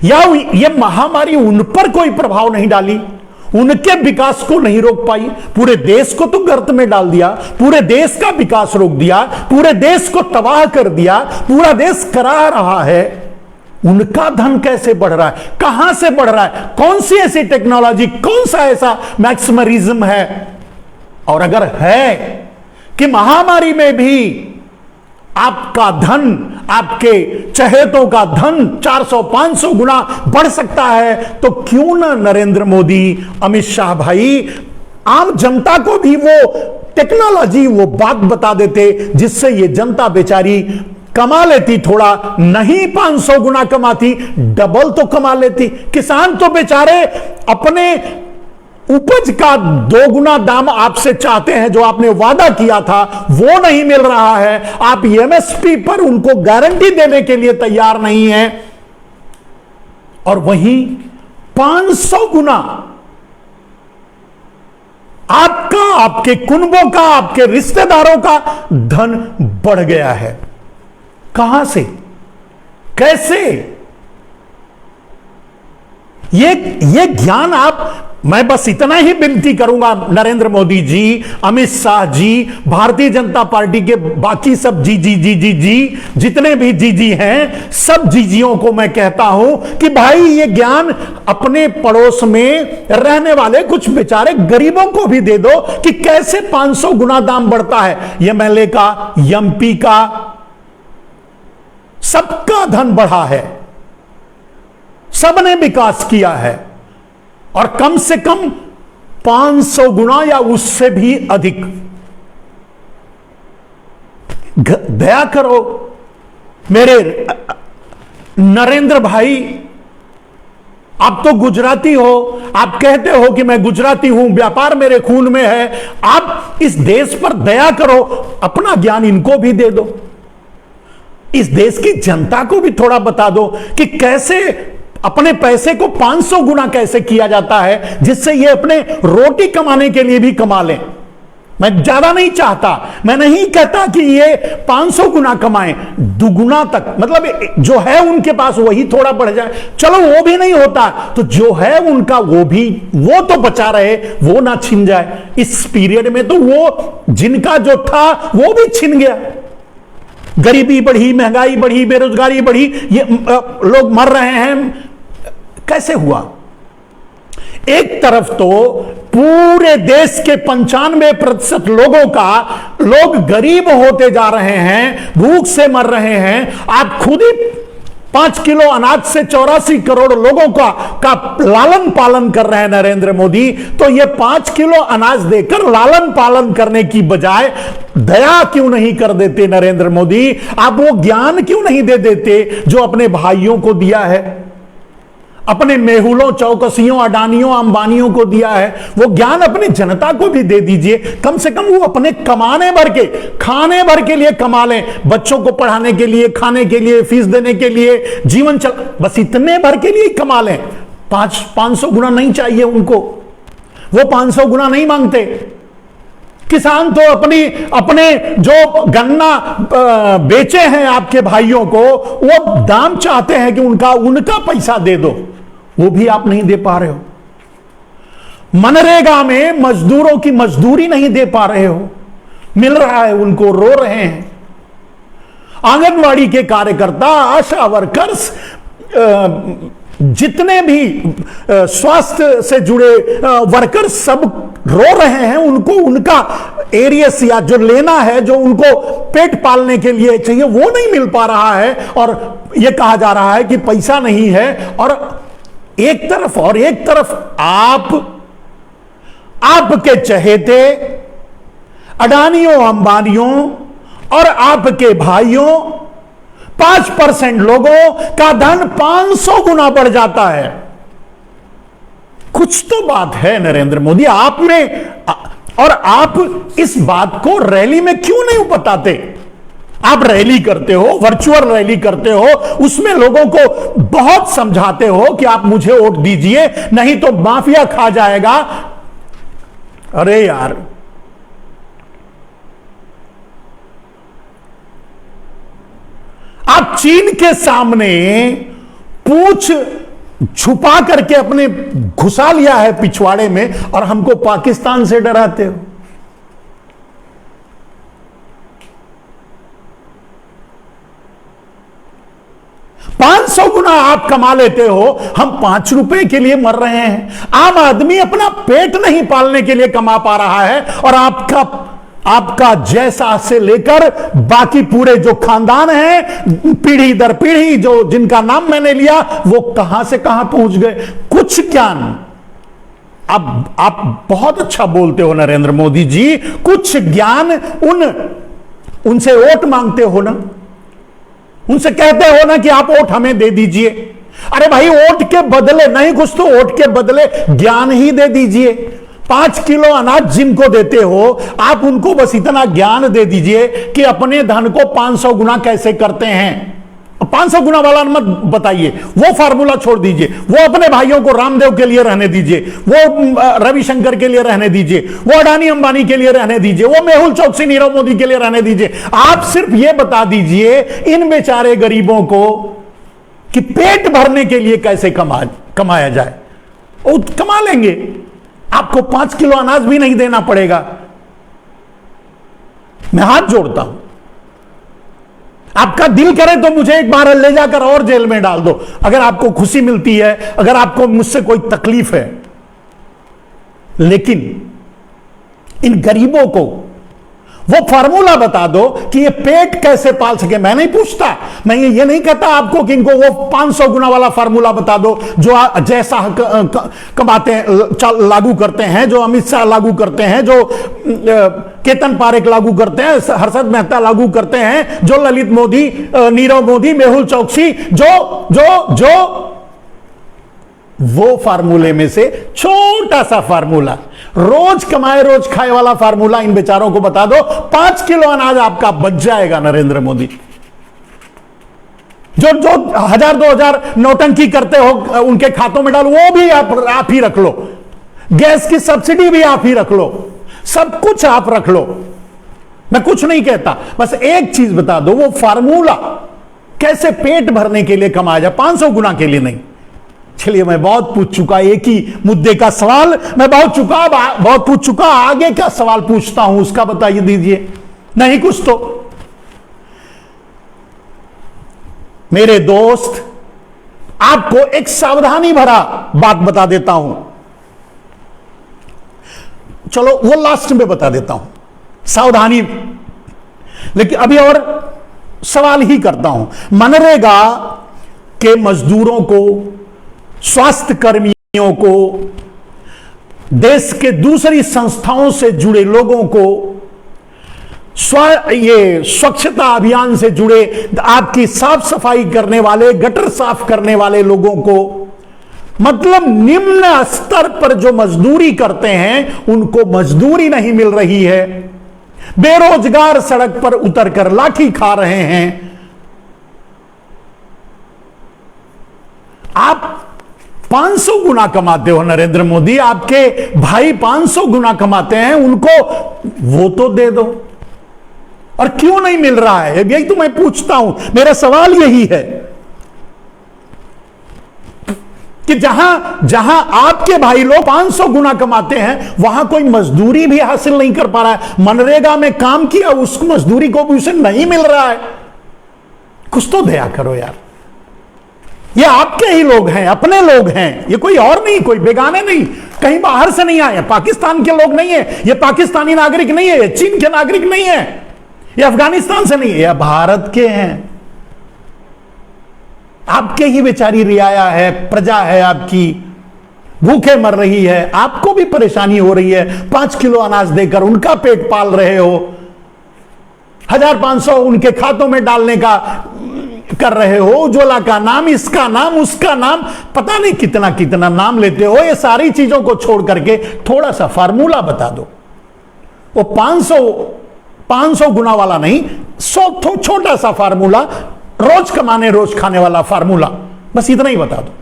या ये महामारी उन पर कोई प्रभाव नहीं डाली, उनके विकास को नहीं रोक पाई? पूरे देश को तो गर्त में डाल दिया, पूरे देश का विकास रोक दिया, पूरे देश को तबाह कर दिया, पूरा देश करा रहा है। उनका धन कैसे बढ़ रहा है? कहां से बढ़ रहा है? कौन सी ऐसी टेक्नोलॉजी, कौन सा ऐसा मैक्सिमरिज्म है? और अगर है कि महामारी में भी आपका धन, आपके चहेतों का धन 400-500 गुना बढ़ सकता है, तो क्यों ना नरेंद्र मोदी, अमित शाह भाई आम जनता को भी वो टेक्नोलॉजी, वो बात बता देते जिससे ये जनता बेचारी कमा लेती, थोड़ा नहीं 500 गुना कमाती, डबल तो कमा लेती। किसान तो बेचारे अपने उपज का 2 गुना दाम आपसे चाहते हैं, जो आपने वादा किया था वो नहीं मिल रहा है। आप एमएसपी पर उनको गारंटी देने के लिए तैयार नहीं है, और वहीं 500 गुना आपका, आपके कुनबों का, आपके रिश्तेदारों का धन बढ़ गया है। कहां से, कैसे? ये ज्ञान आप, मैं बस इतना ही विनती करूंगा नरेंद्र मोदी जी, अमित शाह जी, भारतीय जनता पार्टी के बाकी सब जी जितने भी जी हैं, सब जीजियों को मैं कहता हूं कि भाई ये ज्ञान अपने पड़ोस में रहने वाले कुछ बेचारे गरीबों को भी दे दो कि कैसे 500 गुना दाम बढ़ता है। एमएलए का, एमपी का, सबका धन बढ़ा है, सबने विकास किया है, और कम से कम 500 गुना या उससे भी अधिक। दया करो मेरे नरेंद्र भाई, आप तो गुजराती हो, आप कहते हो कि मैं गुजराती हूं, व्यापार मेरे खून में है। आप इस देश पर दया करो, अपना ज्ञान इनको भी दे दो, इस देश की जनता को भी थोड़ा बता दो कि कैसे अपने पैसे को 500 गुना कैसे किया जाता है, जिससे ये अपने रोटी कमाने के लिए भी कमा लें। मैं ज्यादा नहीं चाहता, मैं नहीं कहता कि ये 500 गुना कमाएं, दुगुना तक, मतलब जो है उनके पास वही थोड़ा बढ़ जाए, चलो वो भी नहीं होता तो जो है उनका वो तो बचा रहे, वो ना छिन जाए। इस पीरियड में तो वो जिनका जो था वो भी छिन गया। गरीबी बढ़ी, महंगाई बढ़ी, बेरोजगारी बढ़ी, ये लोग मर रहे हैं। कैसे हुआ? एक तरफ तो पूरे देश के 95% लोग गरीब होते जा रहे हैं, भूख से मर रहे हैं। आप खुद ही 5 किलो अनाज से 84 करोड़ लोगों का लालन पालन कर रहे हैं नरेंद्र मोदी। तो ये 5 किलो अनाज देकर लालन पालन करने की बजाय दया क्यों नहीं कर देते नरेंद्र मोदी? आप वो ज्ञान क्यों नहीं दे देते जो अपने भाइयों को दिया है? अपने मेहुलों, चौकसियों, अडानियों, अंबानियों को दिया है, वो ज्ञान अपनी जनता को भी दे दीजिए। कम से कम वो अपने कमाने भर के, खाने भर के लिए कमा लें, बच्चों को पढ़ाने के लिए, खाने के लिए, फीस देने के लिए, जीवन चल, बस इतने भर के लिए कमा लें। 500 गुना नहीं चाहिए उनको, वो 500 गुना नहीं मांगते। किसान तो अपने जो गन्ना बेचे हैं आपके भाइयों को, वो दाम चाहते हैं कि उनका पैसा दे दो, वो भी आप नहीं दे पा रहे हो। मनरेगा में मजदूरों की मजदूरी नहीं दे पा रहे हो, मिल रहा है उनको, रो रहे हैं। आंगनवाड़ी के कार्यकर्ता, आशा वर्कर्स, जितने भी स्वास्थ्य से जुड़े वर्कर्स सब रो रहे हैं। उनको उनका एरियस या जो लेना है, जो उनको पेट पालने के लिए चाहिए, वो नहीं मिल पा रहा है। और यह कहा जा रहा है कि पैसा नहीं है। और एक तरफ आपके चहेते अडानियों, अंबानियों और आपके भाइयों 5% लोगों का धन 500 गुना बढ़ जाता है। कुछ तो बात है नरेंद्र मोदी आप में, और आप इस बात को रैली में क्यों नहीं बताते? आप रैली करते हो, वर्चुअल रैली करते हो, उसमें लोगों को बहुत समझाते हो कि आप मुझे वोट दीजिए, नहीं तो माफिया खा जाएगा। अरे यार, आप चीन के सामने पूंछ छुपा करके अपने घुसा लिया है पिछवाड़े में, और हमको पाकिस्तान से डराते हो। $500 गुना आप कमा लेते हो, हम ₹5 के लिए मर रहे हैं। आम आदमी अपना पेट नहीं पालने के लिए कमा पा रहा है, और आपका जैसा से लेकर बाकी पूरे जो खानदान हैं, पीढ़ी दर पीढ़ी जो जिनका नाम मैंने लिया, वो कहां से कहां पहुंच गए। कुछ ज्ञान, अब आप बहुत अच्छा बोलते हो नरेंद्र मोदी जी, कुछ ज्ञान उनसे वोट मांगते हो ना, उनसे कहते हो ना कि आप वोट हमें दे दीजिए। अरे भाई, वोट के बदले नहीं, कुछ तो वोट के बदले ज्ञान ही दे दीजिए। 5 किलो अनाज जिनको देते हो, आप उनको बस इतना ज्ञान दे दीजिए कि अपने धन को 500 गुना कैसे करते हैं। 500 गुना वाला मत बताइए, वो फार्मूला छोड़ दीजिए। वो अपने भाइयों को रामदेव के लिए रहने दीजिए, वो रविशंकर के लिए रहने दीजिए, वो अडानी अंबानी के लिए रहने दीजिए, वो मेहुल चौकसी, नीरव मोदी के लिए रहने दीजिए। आप सिर्फ ये बता दीजिए इन बेचारे गरीबों को कि पेट भरने के लिए कैसे कमाया जाए। वो कमा लेंगे, आपको 5 किलो अनाज भी नहीं देना पड़ेगा। मैं हाथ जोड़ता हूं, आपका दिल करे तो मुझे एक बार ले जाकर और जेल में डाल दो, अगर आपको खुशी मिलती है, अगर आपको मुझसे कोई तकलीफ है। लेकिन इन गरीबों को वो फार्मूला बता दो कि ये पेट कैसे पाल सके। मैं नहीं पूछता, मैं ये नहीं कहता आपको कि इनको वो 500 गुना वाला फार्मूला बता दो जो जैसा कमाते हैं, लागू करते हैं, जो अमित शाह लागू करते हैं, जो केतन पारेख लागू करते हैं, हर्षद मेहता लागू करते हैं, जो ललित मोदी, नीरव मोदी, मेहुल चौकसी, जो वो फार्मूले में से छोटा सा फार्मूला, रोज कमाए रोज खाए वाला फार्मूला इन बेचारों को बता दो। 5 किलो अनाज आपका बच जाएगा नरेंद्र मोदी। जो 1000-2000 नौटंकी करते हो उनके खातों में डालो, वो भी आप ही रख लो। गैस की सब्सिडी भी आप ही रख लो, सब कुछ आप रख लो। मैं कुछ नहीं कहता, बस एक चीज बता दो, वो फार्मूला कैसे पेट भरने के लिए कमाया जाए, 500 गुना के लिए नहीं। चलिए, मैं बहुत पूछ चुका एक ही मुद्दे का सवाल, मैं बहुत पूछ चुका, आगे का सवाल पूछता हूं, उसका बताइए दीजिए। नहीं कुछ तो मेरे दोस्त, आपको एक सावधानी भरा बात बता देता हूं। चलो वो लास्ट में बता देता हूं, सावधानी। लेकिन अभी और सवाल ही करता हूं। मनरेगा के मजदूरों को, स्वास्थ्य कर्मियों को, देश के दूसरी संस्थाओं से जुड़े लोगों को, ये स्वच्छता अभियान से जुड़े, आपकी साफ सफाई करने वाले, गटर साफ करने वाले लोगों को, मतलब निम्न स्तर पर जो मजदूरी करते हैं उनको मजदूरी नहीं मिल रही है, बेरोजगार सड़क पर उतरकर लाठी खा रहे हैं। आप 500 गुना कमाते हो नरेंद्र मोदी, आपके भाई 500 गुना कमाते हैं, उनको वो तो दे दो। और क्यों नहीं मिल रहा है, यही तो मैं पूछता हूं, मेरा सवाल यही है कि जहां जहां आपके भाई लोग 500 गुना कमाते हैं, वहां कोई मजदूरी भी हासिल नहीं कर पा रहा है। मनरेगा में काम किया, उस मजदूरी को भी उसे नहीं मिल रहा है। कुछ तो दया करो यार। ये आपके ही लोग हैं, अपने लोग हैं, ये कोई और नहीं, कोई बेगाने नहीं, कहीं बाहर से नहीं आए, पाकिस्तान के लोग नहीं है, ये पाकिस्तानी नागरिक नहीं है, ये चीन के नागरिक नहीं है, ये अफगानिस्तान से नहीं है, ये भारत के हैं। आपके ही बेचारी रियाया है, प्रजा है आपकी, भूखे मर रही है, आपको भी परेशानी हो रही है। 5 किलो अनाज देकर उनका पेट पाल रहे हो, 1500 उनके खातों में डालने का कर रहे हो, उज्ज्वला का नाम, इसका नाम, उसका नाम, पता नहीं कितना कितना नाम लेते हो। ये सारी चीजों को छोड़ करके थोड़ा सा फार्मूला बता दो। वो 500 गुना वाला नहीं, 100 छोटा सा फार्मूला, रोज कमाने रोज खाने वाला फार्मूला, बस इतना ही बता दो।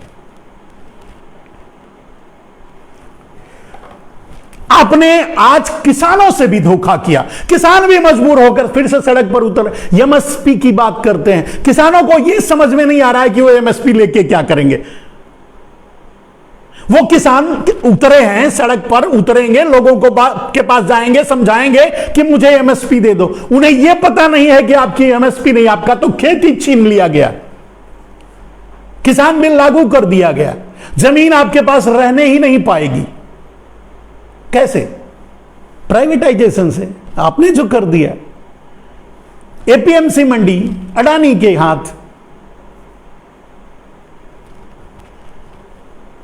आपने आज किसानों से भी धोखा किया, किसान भी मजबूर होकर फिर से सड़क पर उतर एमएसपी की बात करते हैं। किसानों को यह समझ में नहीं आ रहा है कि वो एमएसपी लेके क्या करेंगे। वो किसान उतरे हैं, सड़क पर उतरेंगे, लोगों को के पास जाएंगे, समझाएंगे कि मुझे एमएसपी दे दो। उन्हें यह पता नहीं है कि आपकी एमएसपी नहीं, आपका तो खेती छीन लिया गया, किसान बिल लागू कर दिया गया, जमीन आपके पास रहने ही नहीं पाएगी। कैसे? प्राइवेटाइजेशन से आपने जो कर दिया। एपीएमसी मंडी अडानी के हाथ,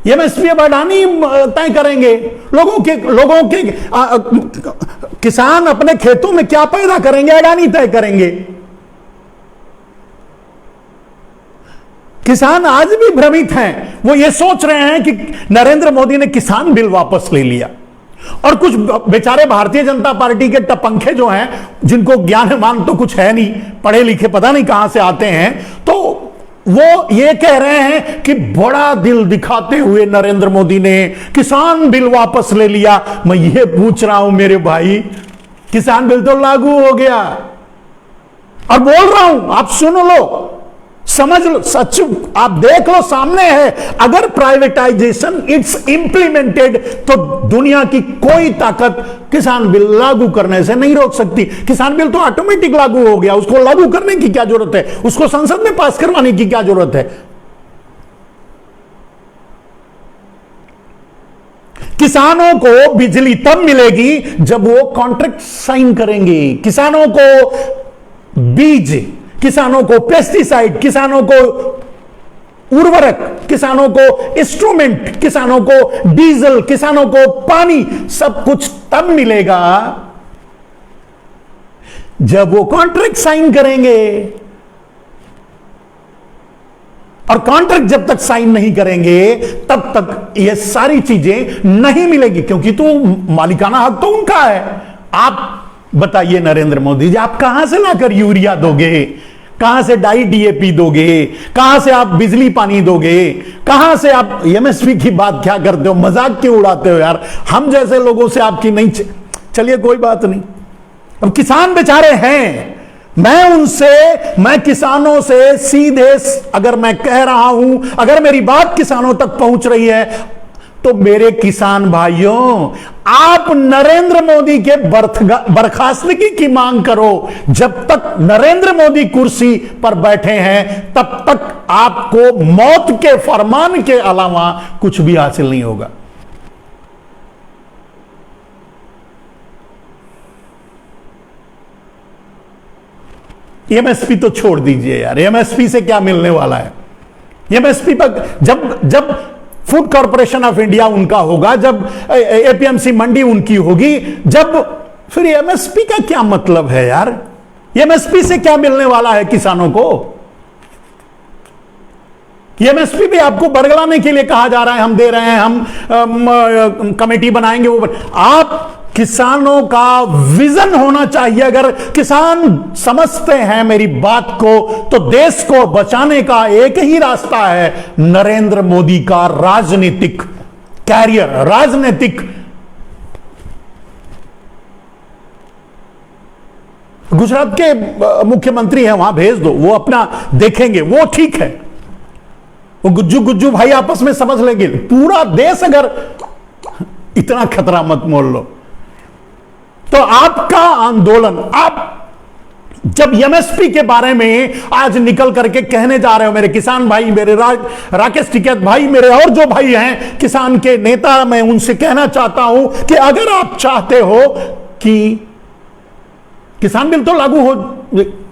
एमएसपी अब अडानी तय करेंगे। लोगों के किसान अपने खेतों में क्या पैदा करेंगे, अडानी तय करेंगे। किसान आज भी भ्रमित हैं, वो ये सोच रहे हैं कि नरेंद्र मोदी ने किसान बिल वापस ले लिया। और कुछ बेचारे भारतीय जनता पार्टी के टपंखे जो हैं, जिनको ज्ञान मान तो कुछ है नहीं, पढ़े लिखे पता नहीं कहां से आते हैं, तो वो ये कह रहे हैं कि बड़ा दिल दिखाते हुए नरेंद्र मोदी ने किसान बिल वापस ले लिया। मैं ये पूछ रहा हूं मेरे भाई, किसान बिल तो लागू हो गया, और बोल रहा हूं आप सुन लो, समझ लो, सच आप देख लो, सामने है। अगर प्राइवेटाइजेशन इट्स इंप्लीमेंटेड तो दुनिया की कोई ताकत किसान बिल लागू करने से नहीं रोक सकती। किसान बिल तो ऑटोमेटिक लागू हो गया, उसको लागू करने की क्या जरूरत है, उसको संसद में पास करवाने की क्या जरूरत है। किसानों को बिजली तब मिलेगी जब वो कॉन्ट्रैक्ट साइन करेंगे। किसानों को बीज, किसानों को पेस्टिसाइड, किसानों को उर्वरक, किसानों को इंस्ट्रूमेंट, किसानों को डीजल, किसानों को पानी, सब कुछ तब मिलेगा जब वो कॉन्ट्रैक्ट साइन करेंगे। और कॉन्ट्रैक्ट जब तक साइन नहीं करेंगे तब तक ये सारी चीजें नहीं मिलेगी, क्योंकि तो मालिकाना हक तो उनका है। आप बताइए नरेंद्र मोदी जी, आप कहां से लाकर यूरिया दोगे, कहां से डाई डीएपी दोगे, कहां से आप बिजली पानी दोगे, कहां से आप एमएसपी की बात क्या करते हो, मजाक क्यों उड़ाते हो यार। हम जैसे लोगों से आपकी नहीं चलिए कोई बात नहीं। अब किसान बेचारे हैं, मैं किसानों से सीधे अगर मैं कह रहा हूं, अगर मेरी बात किसानों तक पहुंच रही है, तो मेरे किसान भाइयों, आप नरेंद्र मोदी के बर्खास्तगी की मांग करो। जब तक नरेंद्र मोदी कुर्सी पर बैठे हैं तब तक आपको मौत के फरमान के अलावा कुछ भी हासिल नहीं होगा। एमएसपी तो छोड़ दीजिए यार, एमएसपी से क्या मिलने वाला है। एमएसपी पर जब फूड कॉर्पोरेशन ऑफ इंडिया उनका होगा, जब एपीएमसी मंडी उनकी होगी, जब फिर एमएसपी का क्या मतलब है यार। एमएसपी से क्या मिलने वाला है किसानों को। एमएसपी भी आपको बरगलाने के लिए कहा जा रहा है, हम दे रहे हैं, हम कमेटी बनाएंगे, वो आप किसानों का विजन होना चाहिए। अगर किसान समझते हैं मेरी बात को, तो देश को बचाने का एक ही रास्ता है, नरेंद्र मोदी का राजनीतिक कैरियर, राजनीतिक गुजरात के मुख्यमंत्री हैं, वहां भेज दो, वो अपना देखेंगे, वो ठीक है, वो गुज्जू गुज्जू भाई आपस में समझ लेंगे। पूरा देश अगर इतना खतरा मत मोल लो, तो आपका आंदोलन, आप जब एमएसपी के बारे में आज निकल करके कहने जा रहे हो, मेरे किसान भाई, मेरे राकेश टिकैत भाई, मेरे और जो भाई हैं किसान के नेता, मैं उनसे कहना चाहता हूं कि अगर आप चाहते हो कि किसान बिल तो लागू हो,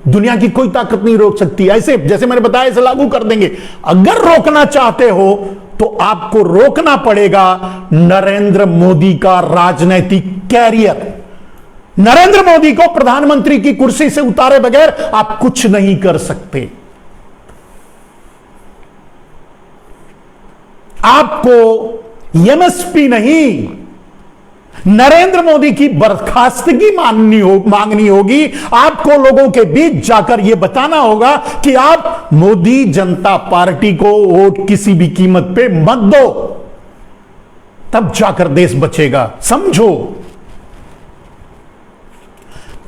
दुनिया की कोई ताकत नहीं रोक सकती, ऐसे जैसे मैंने बताया ऐसे लागू कर देंगे। अगर रोकना चाहते हो तो आपको रोकना पड़ेगा नरेंद्र मोदी का राजनीतिक कैरियर। नरेंद्र मोदी को प्रधानमंत्री की कुर्सी से उतारे बगैर आप कुछ नहीं कर सकते। आपको एमएसपी नहीं, नरेंद्र मोदी की बर्खास्तगी मांगनी होगी। आपको लोगों के बीच जाकर यह बताना होगा कि आप मोदी जनता पार्टी को वोट किसी भी कीमत पे मत दो, तब जाकर देश बचेगा। समझो,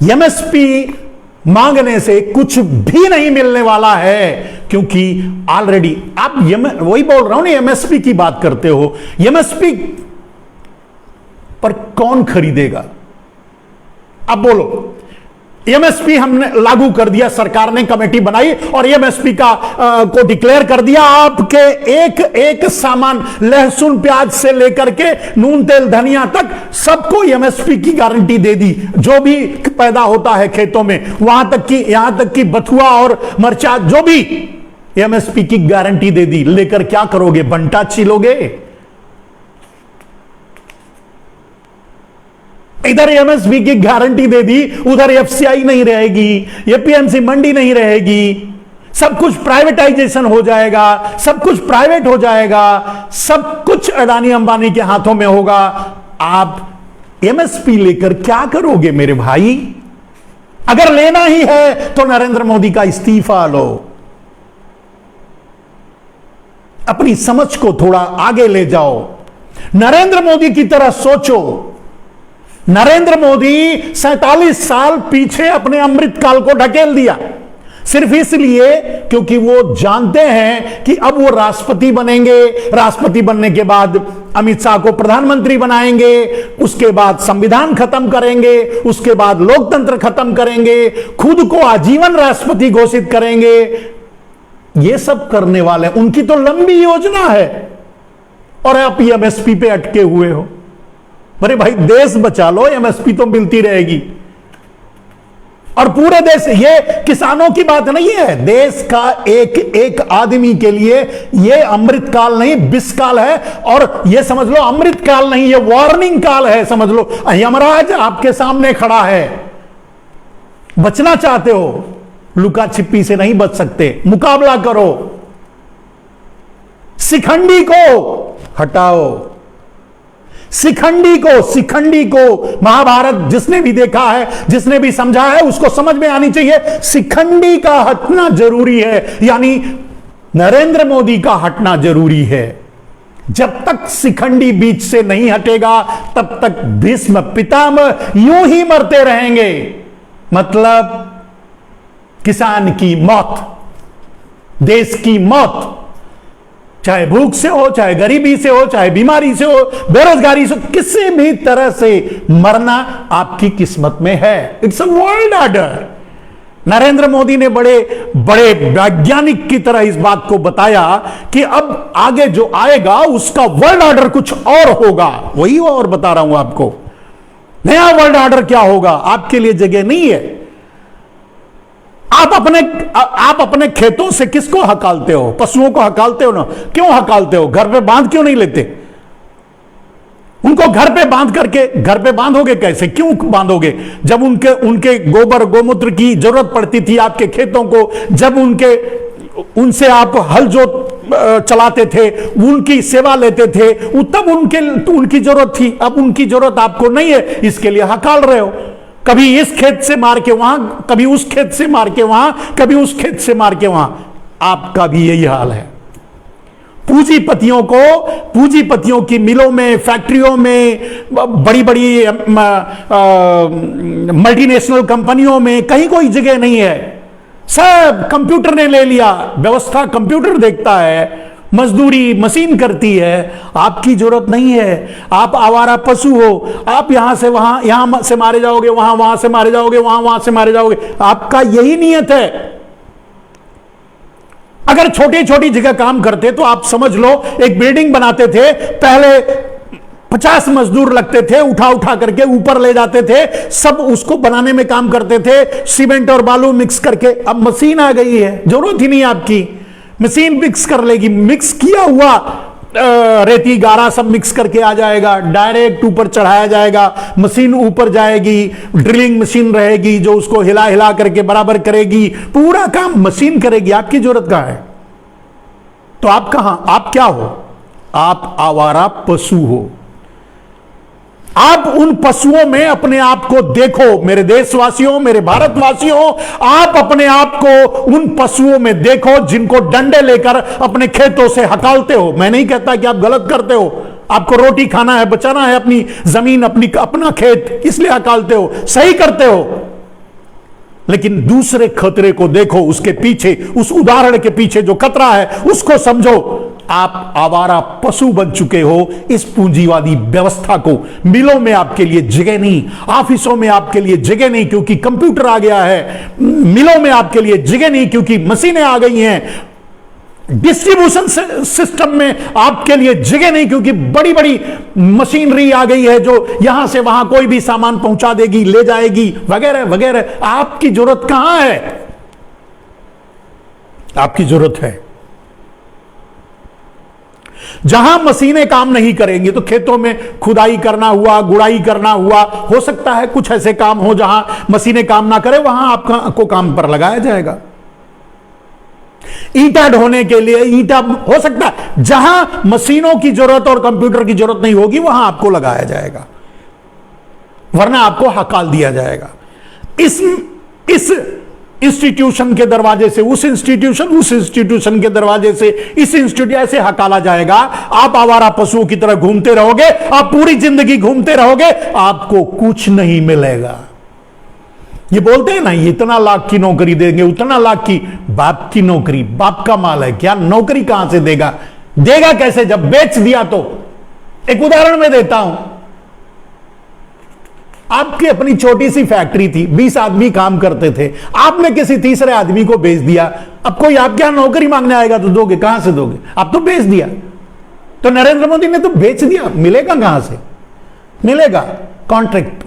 एमएसपी मांगने से कुछ भी नहीं मिलने वाला है, क्योंकि ऑलरेडी आप वही बोल रहा हूं ना, एमएसपी की बात करते हो, एमएसपी पर कौन खरीदेगा? अब बोलो, एमएसपी हमने लागू कर दिया, सरकार ने कमेटी बनाई और एमएसपी को डिक्लेयर कर दिया। आपके एक एक सामान, लहसुन प्याज से लेकर के नून तेल धनिया तक, सबको एमएसपी की गारंटी दे दी। जो भी पैदा होता है खेतों में, यहां तक कि बथुआ और मरचा, जो भी, एमएसपी की गारंटी दे दी। लेकर क्या करोगे? बंटा छीलोगे? इधर एमएसपी की गारंटी दे दी, उधर एफसीआई नहीं रहेगी, एपीएमसी मंडी नहीं रहेगी, सब कुछ प्राइवेटाइजेशन हो जाएगा, सब कुछ प्राइवेट हो जाएगा, सब कुछ अडानी अंबानी के हाथों में होगा। आप एमएसपी लेकर क्या करोगे मेरे भाई? अगर लेना ही है तो नरेंद्र मोदी का इस्तीफा लो, अपनी समझ को थोड़ा आगे ले जाओ, नरेंद्र मोदी की तरह सोचो। नरेंद्र मोदी 47 साल पीछे अपने अमृतकाल को ढकेल दिया, सिर्फ इसलिए क्योंकि वो जानते हैं कि अब वो राष्ट्रपति बनेंगे, राष्ट्रपति बनने के बाद अमित शाह को प्रधानमंत्री बनाएंगे, उसके बाद संविधान खत्म करेंगे, उसके बाद लोकतंत्र खत्म करेंगे, खुद को आजीवन राष्ट्रपति घोषित करेंगे। ये सब करने वाले, उनकी तो लंबी योजना है, और आप एमएसपी पे अटके हुए हो। अरे भाई, देश बचा लो, एमएसपी तो मिलती रहेगी। और पूरे देश, ये किसानों की बात नहीं है, देश का एक एक आदमी के लिए ये अमृत काल नहीं, विष काल है। और ये समझ लो, अमृत काल नहीं, ये वार्निंग काल है, समझ लो। यमराज आपके सामने खड़ा है, बचना चाहते हो, लुका छिपी से नहीं बच सकते, मुकाबला करो, शिखंडी को हटाओ, शिखंडी को महाभारत जिसने भी देखा है, जिसने भी समझा है, उसको समझ में आनी चाहिए, शिखंडी का हटना जरूरी है, यानी नरेंद्र मोदी का हटना जरूरी है। जब तक शिखंडी बीच से नहीं हटेगा, तब तक भीष्म पितामह यूं ही मरते रहेंगे। मतलब किसान की मौत, देश की मौत, चाहे भूख से हो, चाहे गरीबी से हो, चाहे बीमारी से हो, बेरोजगारी से, किसी भी तरह से मरना आपकी किस्मत में है। It's a world order. Narendra Modi ने बड़े बड़े वैज्ञानिक की तरह इस बात को बताया कि अब आगे जो आएगा उसका वर्ल्ड ऑर्डर कुछ और होगा। वही और बता रहा हूं आपको, नया वर्ल्ड ऑर्डर क्या होगा, आपके लिए जगह नहीं है। आप अपने खेतों से किसको हकालते हो? पशुओं को हकालते हो ना? क्यों हकालते हो? घर पे बांध क्यों नहीं लेते? उनको घर पे बांध करके, घर पे बांधोगे कैसे? क्यों बांधोगे? जब उनके गोबर गोमूत्र की जरूरत पड़ती थी आपके खेतों को, जब उनसे आप हल जोत चलाते थे, उनकी सेवा लेते थे, तब उनकी जरूरत थी। अब उनकी जरूरत आपको नहीं है, इसके लिए हकाल रहे हो। कभी इस खेत से मार के वहां, कभी उस खेत से मार के वहां, कभी उस खेत से मार के वहां। आपका भी यही हाल है। पूंजीपतियों की मिलों में, फैक्ट्रियों में, बड़ी बड़ी मल्टीनेशनल कंपनियों में कहीं कोई जगह नहीं है। सब कंप्यूटर ने ले लिया, व्यवस्था कंप्यूटर देखता है, मजदूरी मशीन करती है। आपकी जरूरत नहीं है। आप आवारा पशु हो। आप यहां से वहां, यहां से मारे जाओगे, वहां से मारे जाओगे, वहां से मारे जाओगे। आपका यही नियत है। अगर छोटी छोटी जगह काम करते तो आप समझ लो, एक बिल्डिंग बनाते थे, पहले 50 मजदूर लगते थे, उठा उठा करके ऊपर ले जाते थे, सब उसको बनाने में काम करते थे, सीमेंट और बालू मिक्स करके। अब मशीन आ गई है, जरूरत ही नहीं आपकी, मशीन मिक्स कर लेगी। मिक्स किया हुआ रेती गारा सब मिक्स करके आ जाएगा, डायरेक्ट ऊपर चढ़ाया जाएगा, मशीन ऊपर जाएगी, ड्रिलिंग मशीन रहेगी जो उसको हिला हिला करके बराबर करेगी, पूरा काम मशीन करेगी। आपकी जरूरत कहां है? तो आप कहां, आप क्या हो? आप आवारा पशु हो। आप उन पशुओं में अपने आप को देखो। मेरे देशवासियों, मेरे भारतवासियों, आप अपने आप को उन पशुओं में देखो जिनको डंडे लेकर अपने खेतों से हकालते हो। मैं नहीं कहता कि आप गलत करते हो, आपको रोटी खाना है, बचाना है, अपनी जमीन, अपना खेत, इसलिए हकालते हो, सही करते हो। लेकिन दूसरे खतरे को देखो, उसके पीछे, उस उदाहरण के पीछे जो खतरा है उसको समझो। आप आवारा पशु बन चुके हो इस पूंजीवादी व्यवस्था को। मिलों में आपके लिए जगह नहीं, ऑफिसों में आपके लिए जगह नहीं क्योंकि कंप्यूटर आ गया है, मिलों में आपके लिए जगह नहीं क्योंकि मशीनें आ गई हैं, डिस्ट्रीब्यूशन सिस्टम में आपके लिए जगह नहीं क्योंकि बड़ी बड़ी मशीनरी आ गई है जो यहां से वहां कोई भी सामान पहुंचा देगी, ले जाएगी, वगैरह वगैरह। आपकी जरूरत कहां है? आपकी जरूरत है जहां मशीनें काम नहीं करेंगी तो खेतों में खुदाई करना हुआ, गुड़ाई करना हुआ, हो सकता है कुछ ऐसे काम हो जहां मशीनें काम ना करें, वहां आपको काम पर लगाया जाएगा। ईंटा ढोने के लिए ईंटा, हो सकता है जहां मशीनों की जरूरत और कंप्यूटर की जरूरत नहीं होगी वहां आपको लगाया जाएगा, वरना आपको हकाल दिया जाएगा। इस इंस्टीट्यूशन के दरवाजे से उस इंस्टीट्यूशन के दरवाजे से इस इंस्टीट्यूट ऐसे हकाला जाएगा। आप आवारा पशुओं की तरह घूमते रहोगे, आप पूरी जिंदगी घूमते रहोगे, आपको कुछ नहीं मिलेगा। ये बोलते हैं ना, इतना लाख की नौकरी देंगे, उतना लाख की, बाप की नौकरी, बाप का माल है क्या? नौकरी कहां से देगा? देगा कैसे जब बेच दिया तो? एक उदाहरण मैं देता हूं। आपकी अपनी छोटी सी फैक्ट्री थी, 20 आदमी काम करते थे, आपने किसी तीसरे आदमी को बेच दिया। अब कोई आपके यहां नौकरी मांगने आएगा तो दोगे? कहां से दोगे? आप तो बेच दिया। तो नरेंद्र मोदी ने तो बेच दिया, मिलेगा कहां से? मिलेगा कॉन्ट्रैक्ट।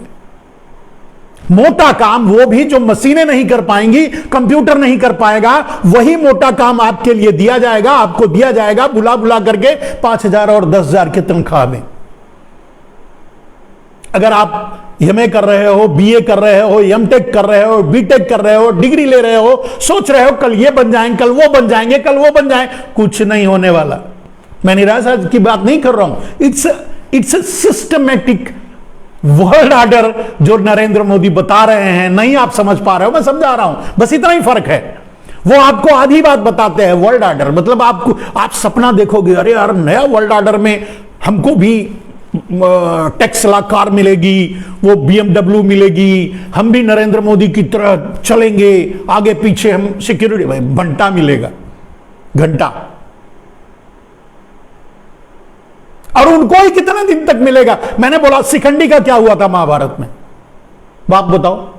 मोटा काम वो भी जो मशीनें नहीं कर पाएंगी, कंप्यूटर नहीं कर पाएगा, वही मोटा काम आपके लिए दिया जाएगा, आपको दिया जाएगा बुला बुला करके 5,000 और 10,000 की तनख्वाह में। अगर आप एमए कर रहे हो, बीए कर रहे हो, एमटेक कर रहे हो, बीटेक कर रहे हो, डिग्री ले रहे हो, सोच रहे हो कल ये बन जाएंगे, कल वो बन जाएंगे, कल वो बन जाए, कुछ नहीं होने वाला। मैं निराशा की बात नहीं कर रहा हूं। It's a systematic world order जो नरेंद्र मोदी बता रहे हैं। नहीं आप समझ पा रहे हो, मैं समझा रहा हूं, बस इतना ही फर्क है। वो आपको आधी बात बताते हैं वर्ल्ड ऑर्डर, मतलब आप सपना देखोगे, अरे यार नया वर्ल्ड ऑर्डर में हमको भी टेक्सला कार मिलेगी, वो BMW मिलेगी, हम भी नरेंद्र मोदी की तरह चलेंगे, आगे पीछे हम सिक्योरिटी, भाई घंटा मिलेगा, घंटा। और उनको ही कितने दिन तक मिलेगा? मैंने बोला शिखंडी का क्या हुआ था महाभारत में, बाप बताओ।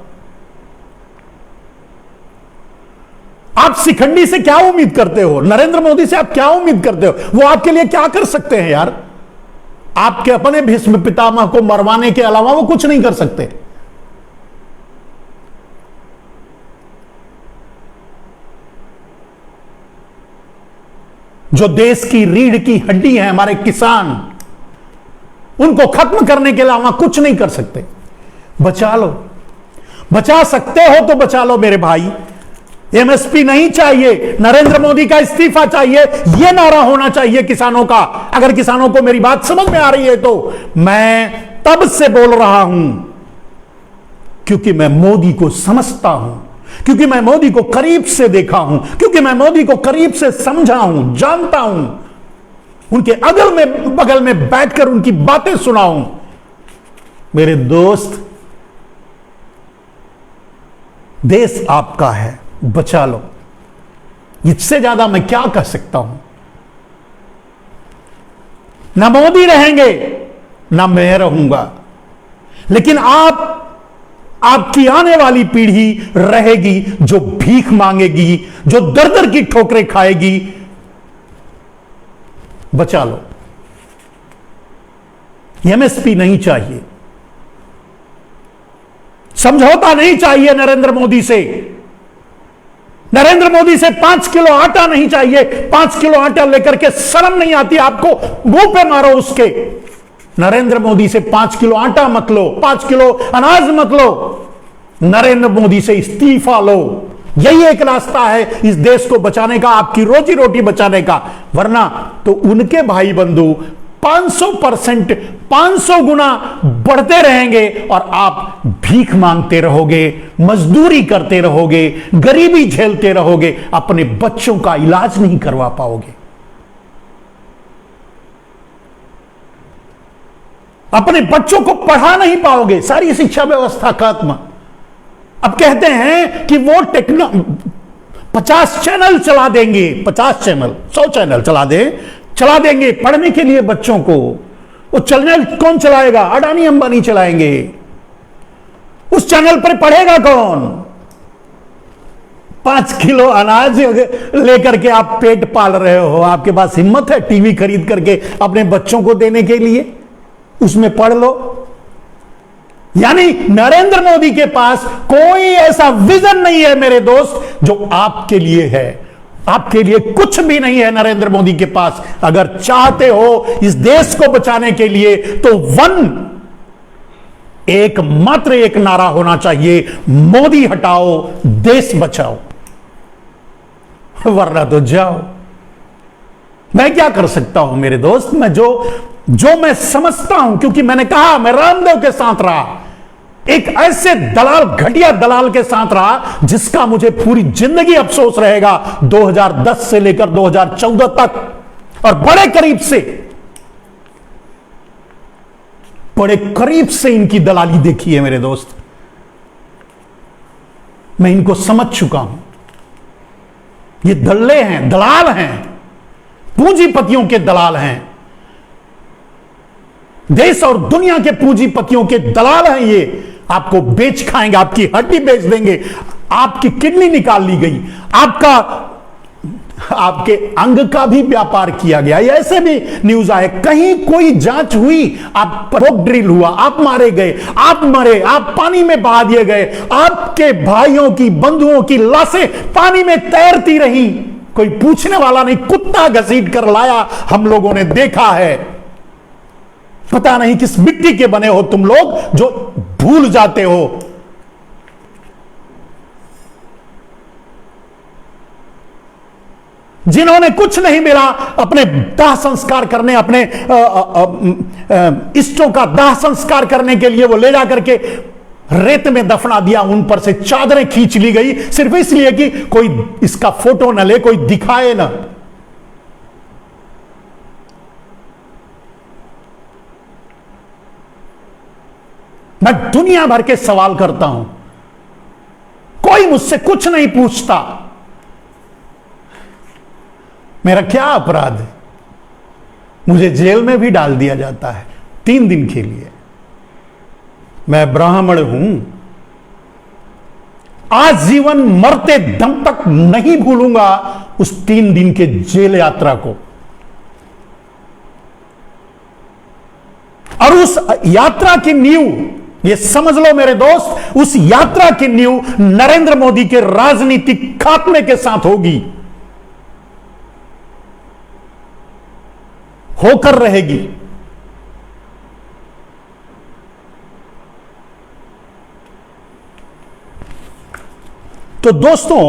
आप शिखंडी से क्या उम्मीद करते हो? नरेंद्र मोदी से आप क्या उम्मीद करते हो? वो आपके लिए क्या कर सकते हैं यार? आपके अपने भीष्म पितामह को मरवाने के अलावा वो कुछ नहीं कर सकते। जो देश की रीढ़ की हड्डी है हमारे किसान, उनको खत्म करने के अलावा कुछ नहीं कर सकते। बचा लो, बचा सकते हो तो बचा लो मेरे भाई, एमएसपी नहीं चाहिए, नरेंद्र मोदी का इस्तीफा चाहिए, यह नारा होना चाहिए किसानों का। अगर किसानों को मेरी बात समझ में आ रही है तो मैं तब से बोल रहा हूं क्योंकि मैं मोदी को समझता हूं, क्योंकि मैं मोदी को करीब से देखा हूं, क्योंकि मैं मोदी को करीब से समझा हूं, जानता हूं, उनके अगल में बगल में बैठकर उनकी बातें सुना हूं। मेरे दोस्त, देश आपका है, बचा लो। इससे ज्यादा मैं क्या कह सकता हूं? ना मोदी रहेंगे ना मैं रहूंगा, लेकिन आपकी आने वाली पीढ़ी रहेगी जो भीख मांगेगी, जो दर दर की ठोकरें खाएगी। बचा लो। एमएसपी नहीं चाहिए, समझौता नहीं चाहिए नरेंद्र मोदी से। नरेंद्र मोदी से 5 किलो आटा नहीं चाहिए। 5 किलो आटा लेकर के शर्म नहीं आती आपको? मुंह पे मारो उसके। नरेंद्र मोदी से 5 किलो आटा मत लो, 5 किलो अनाज मत लो। नरेंद्र मोदी से इस्तीफा लो। यही एक रास्ता है इस देश को बचाने का, आपकी रोजी रोटी बचाने का। वरना तो उनके भाई बंधु 500%, 500 गुना बढ़ते रहेंगे और आप भीख मांगते रहोगे, मजदूरी करते रहोगे, गरीबी झेलते रहोगे, अपने बच्चों का इलाज नहीं करवा पाओगे, अपने बच्चों को पढ़ा नहीं पाओगे। सारी शिक्षा व्यवस्था खत्म। अब कहते हैं कि वो 50 चैनल चला देंगे, 50 चैनल, 100 चैनल चला देंगे पढ़ने के लिए बच्चों को। वो चैनल कौन चलाएगा? अडानी अंबानी चलाएंगे। उस चैनल पर पढ़ेगा कौन? 5 किलो अनाज लेकर के आप पेट पाल रहे हो, आपके पास हिम्मत है टीवी खरीद करके अपने बच्चों को देने के लिए? उसमें पढ़ लो। यानी नरेंद्र मोदी के पास कोई ऐसा विजन नहीं है मेरे दोस्त जो आपके लिए है। आपके लिए कुछ भी नहीं है नरेंद्र मोदी के पास। अगर चाहते हो इस देश को बचाने के लिए तो मात्र एक नारा होना चाहिए, मोदी हटाओ, देश बचाओ। वरना तो जाओ। मैं क्या कर सकता हूं मेरे दोस्त? मैं जो मैं समझता हूं, क्योंकि मैंने कहा मैं रामदेव के साथ रहा, एक ऐसे दलाल, घटिया दलाल के साथ रहा जिसका मुझे पूरी जिंदगी अफसोस रहेगा, 2010 से लेकर 2014 तक। और बड़े करीब से इनकी दलाली देखी है मेरे दोस्त। मैं इनको समझ चुका हूं। ये दल्ले हैं, दलाल हैं, पूंजीपतियों के दलाल हैं, देश और दुनिया के पूंजीपतियों के दलाल हैं ये। आपको बेच खाएंगे, आपकी हड्डी बेच देंगे, आपकी किडनी निकाल ली गई, आपके अंग का भी व्यापार किया गया। ऐसे भी न्यूज आए, कहीं कोई जांच हुई, आप रोक ड्रिल हुआ, आप मारे गए, आप मरे, आप पानी में बहा दिए गए, आपके भाइयों की, बंधुओं की लाशें पानी में तैरती रही, कोई पूछने वाला नहीं, कुत्ता घसीट कर लाया, हम लोगों ने देखा है। पता नहीं किस मिट्टी के बने हो तुम लोग जो भूल जाते हो। जिन्होंने कुछ नहीं मिला, अपने दाह संस्कार करने, अपने इष्टों का दाह संस्कार करने के लिए वो ले जाकर के रेत में दफना दिया, उन पर से चादरें खींच ली गई सिर्फ इसलिए कि कोई इसका फोटो न ले, कोई दिखाए ना। मैं दुनिया भर के सवाल करता हूं, कोई मुझसे कुछ नहीं पूछता। मेरा क्या अपराध है? मुझे जेल में भी डाल दिया जाता है 3 दिन के लिए। मैं ब्राह्मण हूं, आजीवन मरते दम तक नहीं भूलूंगा उस 3 दिन के जेल यात्रा को। और उस यात्रा की नींव, ये समझ लो मेरे दोस्त, उस यात्रा की नींव नरेंद्र मोदी के राजनीतिक खात्मे के साथ होगी, होकर रहेगी। तो दोस्तों,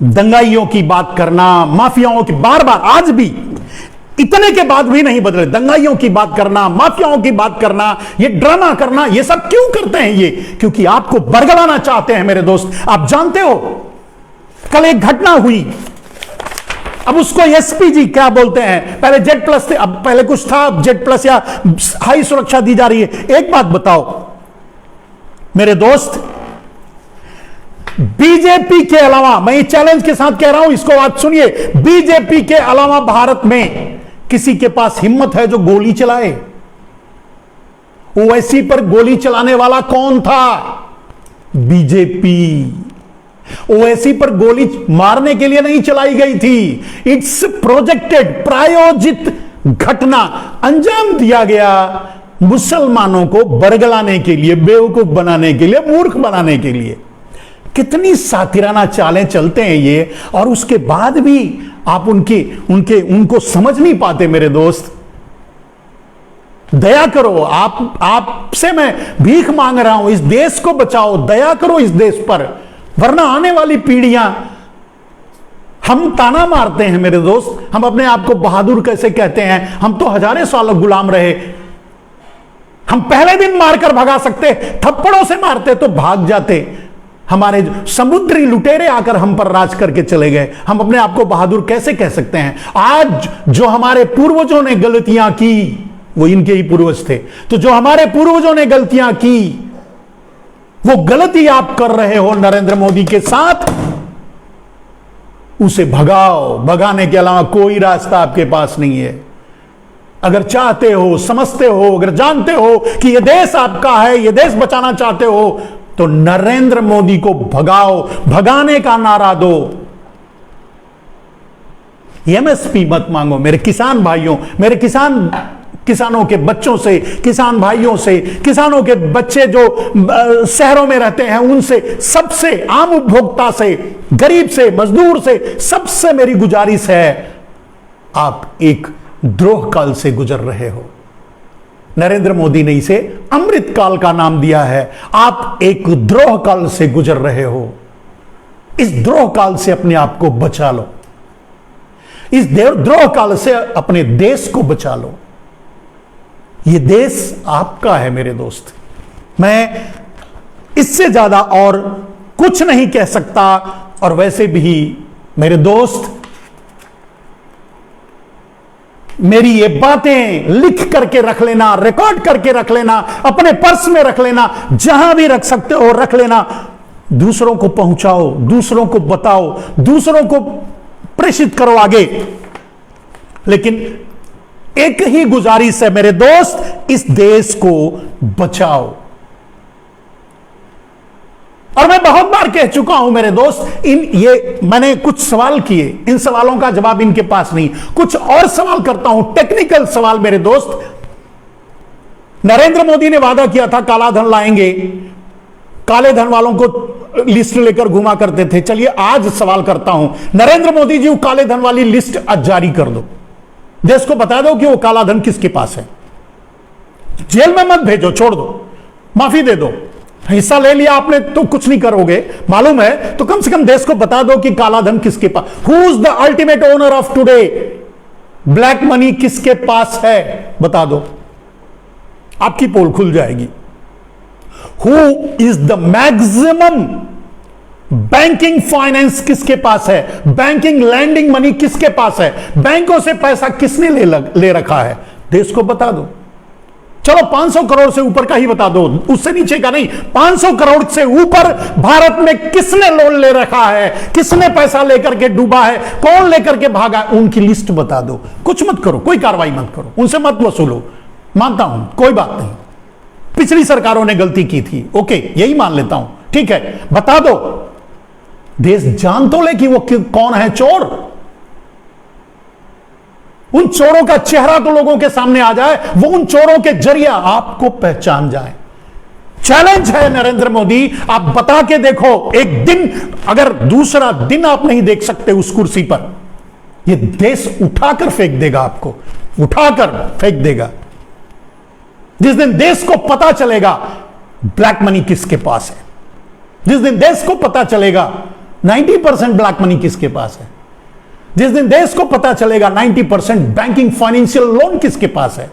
दंगाइयों की बात करना, माफियाओं की, बार बार आज भी इतने के बाद भी नहीं बदले, दंगाइयों की बात करना, माफियाओं की बात करना, ये ड्रामा करना, ये सब क्यों करते हैं? ये क्योंकि आपको बरगलाना चाहते हैं मेरे दोस्त। आप जानते हो कल एक घटना हुई, अब उसको एसपीजी क्या बोलते हैं, पहले जेड प्लस थे, अब पहले कुछ था, अब जेड प्लस या हाई सुरक्षा दी जा रही है। एक बात बताओ मेरे दोस्त, बीजेपी के अलावा, मैं ये चैलेंज के साथ कह रहा हूं, इसको बात सुनिए, बीजेपी के अलावा भारत में किसी के पास हिम्मत है जो गोली चलाए? ओवैसी पर गोली चलाने वाला कौन था? बीजेपी। ओवैसी पर गोली मारने के लिए नहीं चलाई गई थी, इट्स प्रोजेक्टेड, प्रायोजित घटना, अंजाम दिया गया मुसलमानों को बरगलाने के लिए, बेवकूफ बनाने के लिए, मूर्ख बनाने के लिए। कितनी सातिराना चालें चलते हैं ये, और उसके बाद भी आप उनको समझ नहीं पाते मेरे दोस्त। दया करो, आपसे मैं भीख मांग रहा हूं, इस देश को बचाओ, दया करो इस देश पर, वरना आने वाली पीढ़ियां, हम ताना मारते हैं मेरे दोस्त, हम अपने आप को बहादुर कैसे कहते हैं? हम तो हजारों साल गुलाम रहे, हम पहले दिन मारकर भगा सकते, थप्पड़ों से मारते तो भाग जाते, हमारे समुद्री लुटेरे आकर हम पर राज करके चले गए, हम अपने आप को बहादुर कैसे कह सकते हैं? आज जो हमारे पूर्वजों ने गलतियां की, वो इनके ही पूर्वज थे, तो जो हमारे पूर्वजों ने गलतियां की, वो गलती आप कर रहे हो नरेंद्र मोदी के साथ, उसे भगाओ। भगाने के अलावा कोई रास्ता आपके पास नहीं है। अगर चाहते हो, समझते हो, अगर जानते हो कि यह देश आपका है, यह देश बचाना चाहते हो, तो नरेंद्र मोदी को भगाओ, भगाने का नारा दो। एमएसपी मत मांगो मेरे किसान भाइयों, मेरे किसानों के बच्चों से, किसान भाइयों से, किसानों के बच्चे जो शहरों में रहते हैं उनसे, सबसे, आम उपभोक्ता से, गरीब से, मजदूर से, सबसे मेरी गुजारिश है, आप एक द्रोह काल से गुजर रहे हो। नरेंद्र मोदी ने इसे अमृत काल का नाम दिया है, आप एक द्रोह काल से गुजर रहे हो। इस द्रोह काल से अपने आप को बचा लो, इस द्रोह काल से अपने देश को बचा लो। यह देश आपका है मेरे दोस्त। मैं इससे ज्यादा और कुछ नहीं कह सकता, और वैसे भी मेरे दोस्त, मेरी ये बातें लिख करके रख लेना, रिकॉर्ड करके रख लेना, अपने पर्स में रख लेना, जहां भी रख सकते हो रख लेना। दूसरों को पहुंचाओ, दूसरों को बताओ, दूसरों को प्रेषित करो आगे। लेकिन एक ही गुजारिश है मेरे दोस्त, इस देश को बचाओ। और मैं बहुत बार कह चुका हूं मेरे दोस्त, मैंने कुछ सवाल किए, इन सवालों का जवाब इनके पास नहीं, कुछ और सवाल करता हूं, टेक्निकल सवाल मेरे दोस्त। नरेंद्र मोदी ने वादा किया था काला धन लाएंगे, काले धन वालों को लिस्ट लेकर घुमा करते थे। चलिए आज सवाल करता हूं, नरेंद्र मोदी जी, वो काले धन वाली लिस्ट आज जारी कर दो, देश को बता दो कि वो काला धन किसके पास है। जेल में मत भेजो, छोड़ दो, माफी दे दो, हिस्सा ले लिया आपने तो कुछ नहीं करोगे मालूम है, तो कम से कम देश को बता दो कि काला धन किसके पास, who is the ultimate owner of today, black money किसके पास है, बता दो, आपकी पोल खुल जाएगी। Who is the maximum banking finance किसके पास है, बैंकिंग लैंडिंग मनी किसके पास है, बैंकों से पैसा किसने ले रखा है, देश को बता दो। चलो 500 करोड़ से ऊपर का ही बता दो, उससे नीचे का नहीं, 500 करोड़ से ऊपर भारत में किसने लोन ले रखा है, किसने पैसा लेकर के डूबा है, कौन लेकर के भागा, उनकी लिस्ट बता दो। कुछ मत करो, कोई कार्रवाई मत करो, उनसे मत वसूलो, मानता हूं कोई बात नहीं, पिछली सरकारों ने गलती की थी, ओके यही मान लेता हूं, ठीक है, बता दो, देश जान तो ले कि वो कौन है चोर, उन चोरों का चेहरा तो लोगों के सामने आ जाए, वो उन चोरों के जरिए आपको पहचान जाए। चैलेंज है नरेंद्र मोदी, आप बता के देखो, एक दिन, अगर दूसरा दिन आप नहीं देख सकते उस कुर्सी पर, ये देश उठाकर फेंक देगा, आपको उठाकर फेंक देगा। जिस दिन देश को पता चलेगा ब्लैक मनी किसके पास है, जिस दिन देश को पता चलेगा 90% ब्लैक मनी किसके पास है? जिस दिन देश को पता चलेगा 90% बैंकिंग फाइनेंशियल लोन किसके पास है,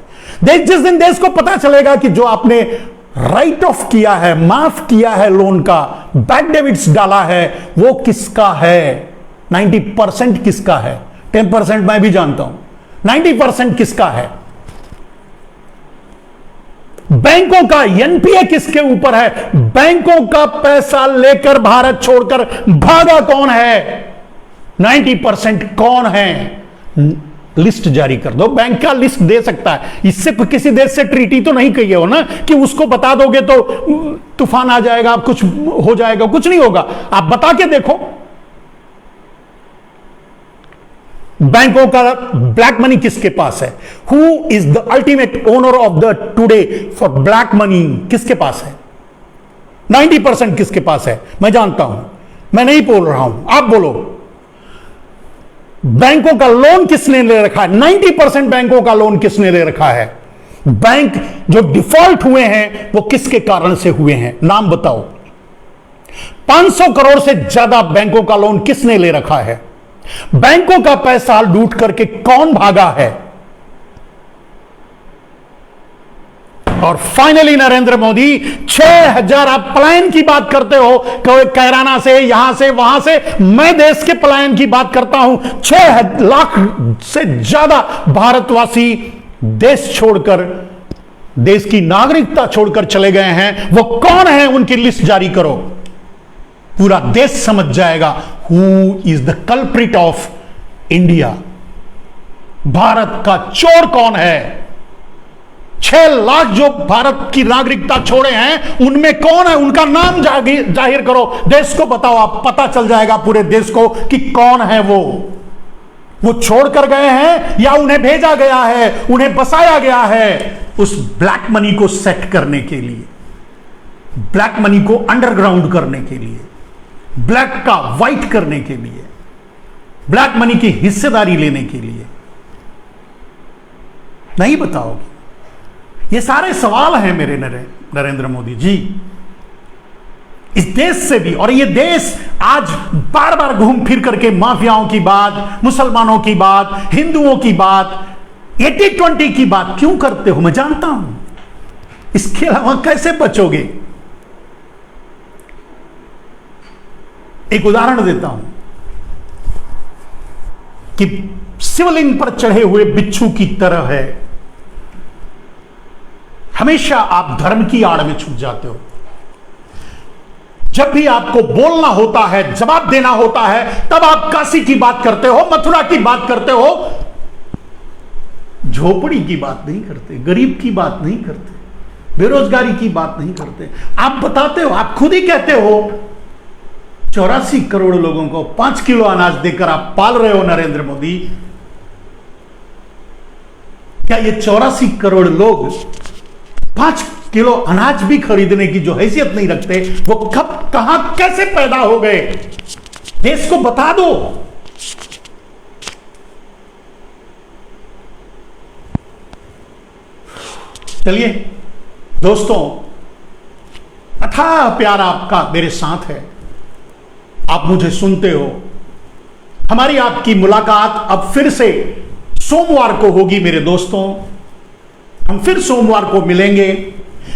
जिस दिन देश को पता चलेगा कि जो आपने राइट ऑफ किया है, माफ किया है लोन का, बैक डेबिट्स डाला है, वो किसका है, 90% किसका है, 10% मैं भी जानता हूं, 90% किसका है, बैंकों का एनपीए किसके ऊपर है, बैंकों का पैसा लेकर भारत छोड़कर भागा कौन है, 90% कौन है, लिस्ट जारी कर दो। बैंक का लिस्ट दे सकता है, इससे किसी देश से ट्रीटी तो नहीं कही हो ना कि उसको बता दोगे तो तूफान आ जाएगा, कुछ हो जाएगा, कुछ नहीं होगा। आप बता के देखो बैंकों का ब्लैक मनी किसके पास है, who is the ultimate owner of the today for black money, किसके पास है, 90% किसके पास है, मैं जानता हूं, मैं नहीं बोल रहा हूं, आप बोलो। बैंकों का लोन किसने ले रखा है, 90% बैंकों का लोन किसने ले रखा है, बैंक जो डिफॉल्ट हुए हैं वो किसके कारण से हुए हैं, नाम बताओ। 500 करोड़ से ज्यादा बैंकों का लोन किसने ले रखा है, बैंकों का पैसा लूट करके कौन भागा है। और फाइनली नरेंद्र मोदी 6000, आप पलायन की बात करते हो कैराना से, यहां से वहां से, मैं देश के पलायन की बात करता हूं। 6 लाख से ज्यादा भारतवासी देश छोड़कर, देश की नागरिकता छोड़कर चले गए हैं, वो कौन है, उनकी लिस्ट जारी करो, पूरा देश समझ जाएगा who is the culprit of India, Bharat का चोर कौन है। 6 लाख जो भारत की नागरिकता छोड़े हैं उनमें कौन है, उनका नाम जाहिर करो, देश को बताओ, आप पता चल जाएगा पूरे देश को कि कौन है वो छोड़ कर गए हैं या उन्हें भेजा गया है, उन्हें बसाया गया है उस ब्लैक मनी को सेट करने के लिए, ब्लैक मनी को अंडरग्राउंड करने के लिए, ब्लैक का व्हाइट करने के लिए, ब्लैक मनी की हिस्सेदारी लेने के लिए। नहीं बताओगे? ये सारे सवाल हैं मेरे नरेंद्र मोदी जी, इस देश से भी। और ये देश आज बार बार घूम फिर करके माफियाओं की बात, मुसलमानों की बात, हिंदुओं की बात, 80-20 की बात क्यों करते हो, मैं जानता हूं। इसके अलावा कैसे बचोगे? एक उदाहरण देता हूं कि शिवलिंग पर चढ़े हुए बिच्छू की तरह है, हमेशा आप धर्म की आड़ में छुप जाते हो। जब भी आपको बोलना होता है, जवाब देना होता है, तब आप काशी की बात करते हो, मथुरा की बात करते हो, झोपड़ी की बात नहीं करते, गरीब की बात नहीं करते, बेरोजगारी की बात नहीं करते। आप बताते हो, आप खुद ही कहते हो 84 करोड़ लोगों को 5 किलो अनाज देकर आप पाल रहे हो नरेंद्र मोदी। क्या ये 84 करोड़ लोग 5 किलो अनाज भी खरीदने की जो हैसियत नहीं रखते, वो कब, कहां, कैसे पैदा हो गए? देश को बता दो। चलिए दोस्तों, अथाह प्यार आपका मेरे साथ है, आप मुझे सुनते हो। हमारी आपकी मुलाकात अब फिर से सोमवार को होगी मेरे दोस्तों, हम फिर सोमवार को मिलेंगे।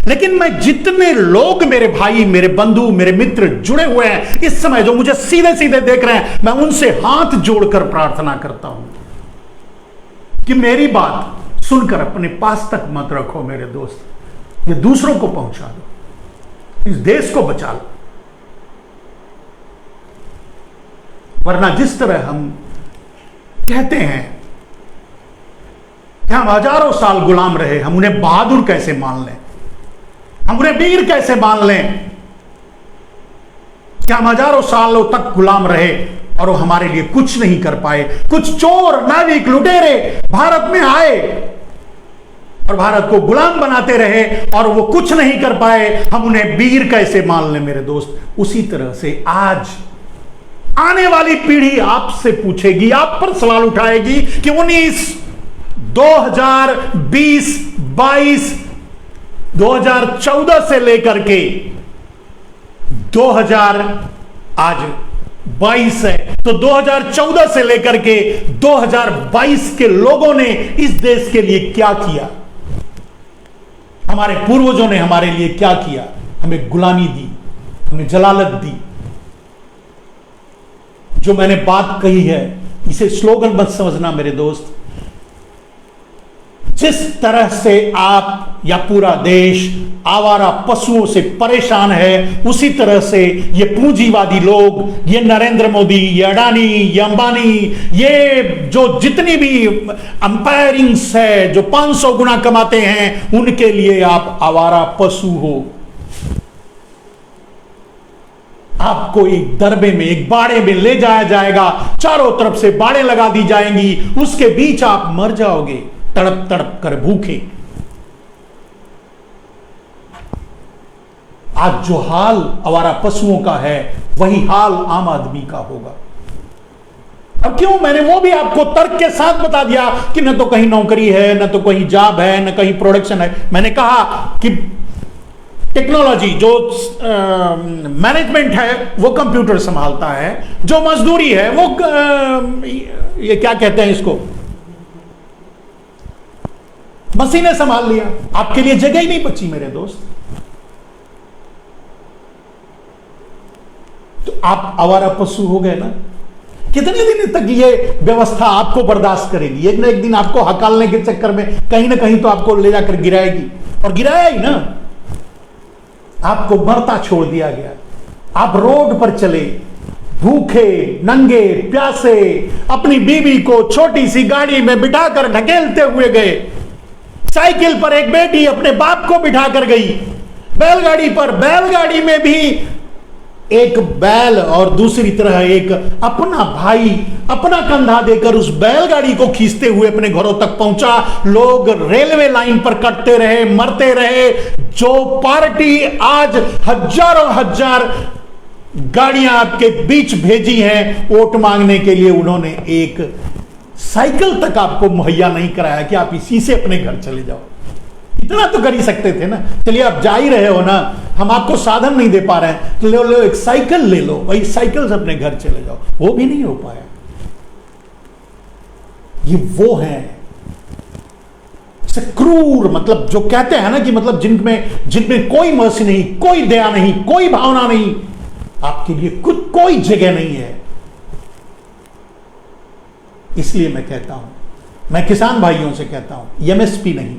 लेकिन मैं जितने लोग मेरे भाई, मेरे बंधु, मेरे मित्र जुड़े हुए हैं इस समय, जो मुझे सीधे सीधे देख रहे हैं, मैं उनसे हाथ जोड़कर प्रार्थना करता हूं कि मेरी बात सुनकर अपने पास तक मत रखो मेरे दोस्त, ये दूसरों को पहुंचा दो, इस देश को बचा लो। वरना जिस तरह हम कहते हैं कि हम हजारों साल गुलाम रहे, हम उन्हें बहादुर कैसे मान लें, हम उन्हें वीर कैसे मान लें? क्या हम हजारों सालों तक गुलाम रहे और वो हमारे लिए कुछ नहीं कर पाए? कुछ चोर, नाविक, लुटेरे भारत में आए और भारत को गुलाम बनाते रहे और वो कुछ नहीं कर पाए, हम उन्हें वीर कैसे मान लें मेरे दोस्त? उसी तरह से आज आने वाली पीढ़ी आपसे पूछेगी, आप पर सवाल उठाएगी कि 2020, 22, 2014 से लेकर के 2000 आज 22 है, तो 2014 से लेकर के 2022 के लोगों ने इस देश के लिए क्या किया? हमारे पूर्वजों ने हमारे लिए क्या किया? हमें गुलामी दी, हमें जलालत दी। जो मैंने बात कही है, इसे स्लोगन मत समझना मेरे दोस्त। जिस तरह से आप या पूरा देश आवारा पशुओं से परेशान है, उसी तरह से ये पूंजीवादी लोग, ये नरेंद्र मोदी, ये अडानी, ये अंबानी, ये जो जितनी भी अंपायरिंग्स है, जो 500 गुना कमाते हैं, उनके लिए आप आवारा पशु हो। आपको एक दरबे में, एक बाड़े में ले जाया जाएगा, चारों तरफ से बाड़े लगा दी जाएंगी, उसके बीच आप मर जाओगे तड़प तड़प कर भूखे। आज जो हाल आवारा पशुओं का है, वही हाल आम आदमी का होगा। अब क्यों? मैंने वो भी आपको तर्क के साथ बता दिया कि न तो कहीं नौकरी है, न तो कहीं जॉब है, न कहीं प्रोडक्शन है। मैंने कहा कि टेक्नोलॉजी, जो मैनेजमेंट है वो कंप्यूटर संभालता है, जो मजदूरी है वो ये क्या कहते हैं इसको, मशीनें संभाल लिया। आपके लिए जगह ही नहीं बची मेरे दोस्त। तो आप आवारा पशु हो गए ना। कितने दिन तक ये व्यवस्था आपको बर्दाश्त करेगी? एक ना एक दिन आपको हकालने के चक्कर में कहीं ना कहीं तो आपको ले जाकर गिराएगी, और गिराया ही ना। आपको मरता छोड़ दिया गया। आप रोड पर चले, भूखे, नंगे, प्यासे, अपनी बीवी को छोटी सी गाड़ी में बिठाकर ढकेलते हुए गए। साइकिल पर एक बेटी अपने बाप को बिठाकर गई। बैलगाड़ी पर, बैलगाड़ी में भी एक बैल और दूसरी तरह एक अपना भाई अपना कंधा देकर उस बैलगाड़ी को खींचते हुए अपने घरों तक पहुंचा। लोग रेलवे लाइन पर कटते रहे, मरते रहे। जो पार्टी आज हजारों हजार गाड़ियां आपके बीच भेजी हैं वोट मांगने के लिए, उन्होंने एक साइकिल तक आपको मुहैया नहीं कराया कि आप इसी से अपने घर चले जाओ। इतना तो कर ही सकते थे ना। चलिए आप जा ही रहे हो ना, हम आपको साधन नहीं दे पा रहे हैं, तो लो एक साइकिल ले लो, वही साइकिल से अपने घर चले जाओ। वो भी नहीं हो पाया। ये वो है क्रूर, मतलब जो कहते हैं ना कि मतलब जिनमें कोई मर्सी नहीं, कोई दया नहीं, कोई भावना नहीं, आपके लिए कोई जगह नहीं है। इसलिए मैं कहता हूं, मैं किसान भाइयों से कहता हूं, एमएसपी नहीं,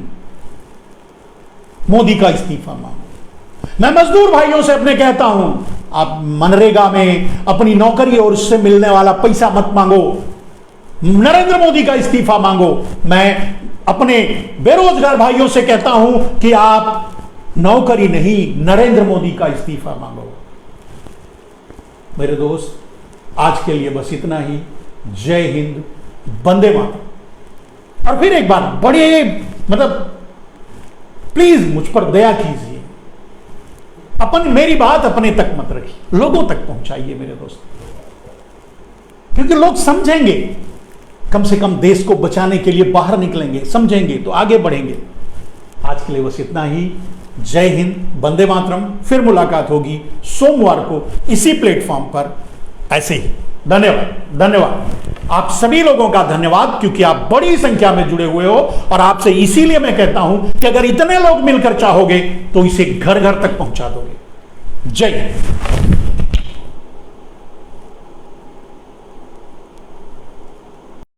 मोदी का इस्तीफा मांगो। मैं मजदूर भाइयों से अपने कहता हूं, आप मनरेगा में अपनी नौकरी और उससे मिलने वाला पैसा मत मांगो, नरेंद्र मोदी का इस्तीफा मांगो। मैं अपने बेरोजगार भाइयों से कहता हूं कि आप नौकरी नहीं, नरेंद्र मोदी का इस्तीफा मांगो। मेरे दोस्त, आज के लिए बस इतना ही। जय हिंद, वंदे मातरम। और फिर एक बार बड़े प्लीज मुझ पर दया कीजिए, मेरी बात अपने तक मत रखिए, लोगों तक पहुंचाइए मेरे दोस्त, क्योंकि लोग समझेंगे, कम से कम देश को बचाने के लिए बाहर निकलेंगे, समझेंगे तो आगे बढ़ेंगे। आज के लिए बस इतना ही। जय हिंद, वंदे मातरम। फिर मुलाकात होगी सोमवार को इसी प्लेटफॉर्म पर, ऐसे ही। धन्यवाद, धन्यवाद आप सभी लोगों का धन्यवाद, क्योंकि आप बड़ी संख्या में जुड़े हुए हो। और आपसे इसीलिए मैं कहता हूं कि अगर इतने लोग मिलकर चाहोगे तो इसे घर घर तक पहुंचा दोगे। जय हिंद।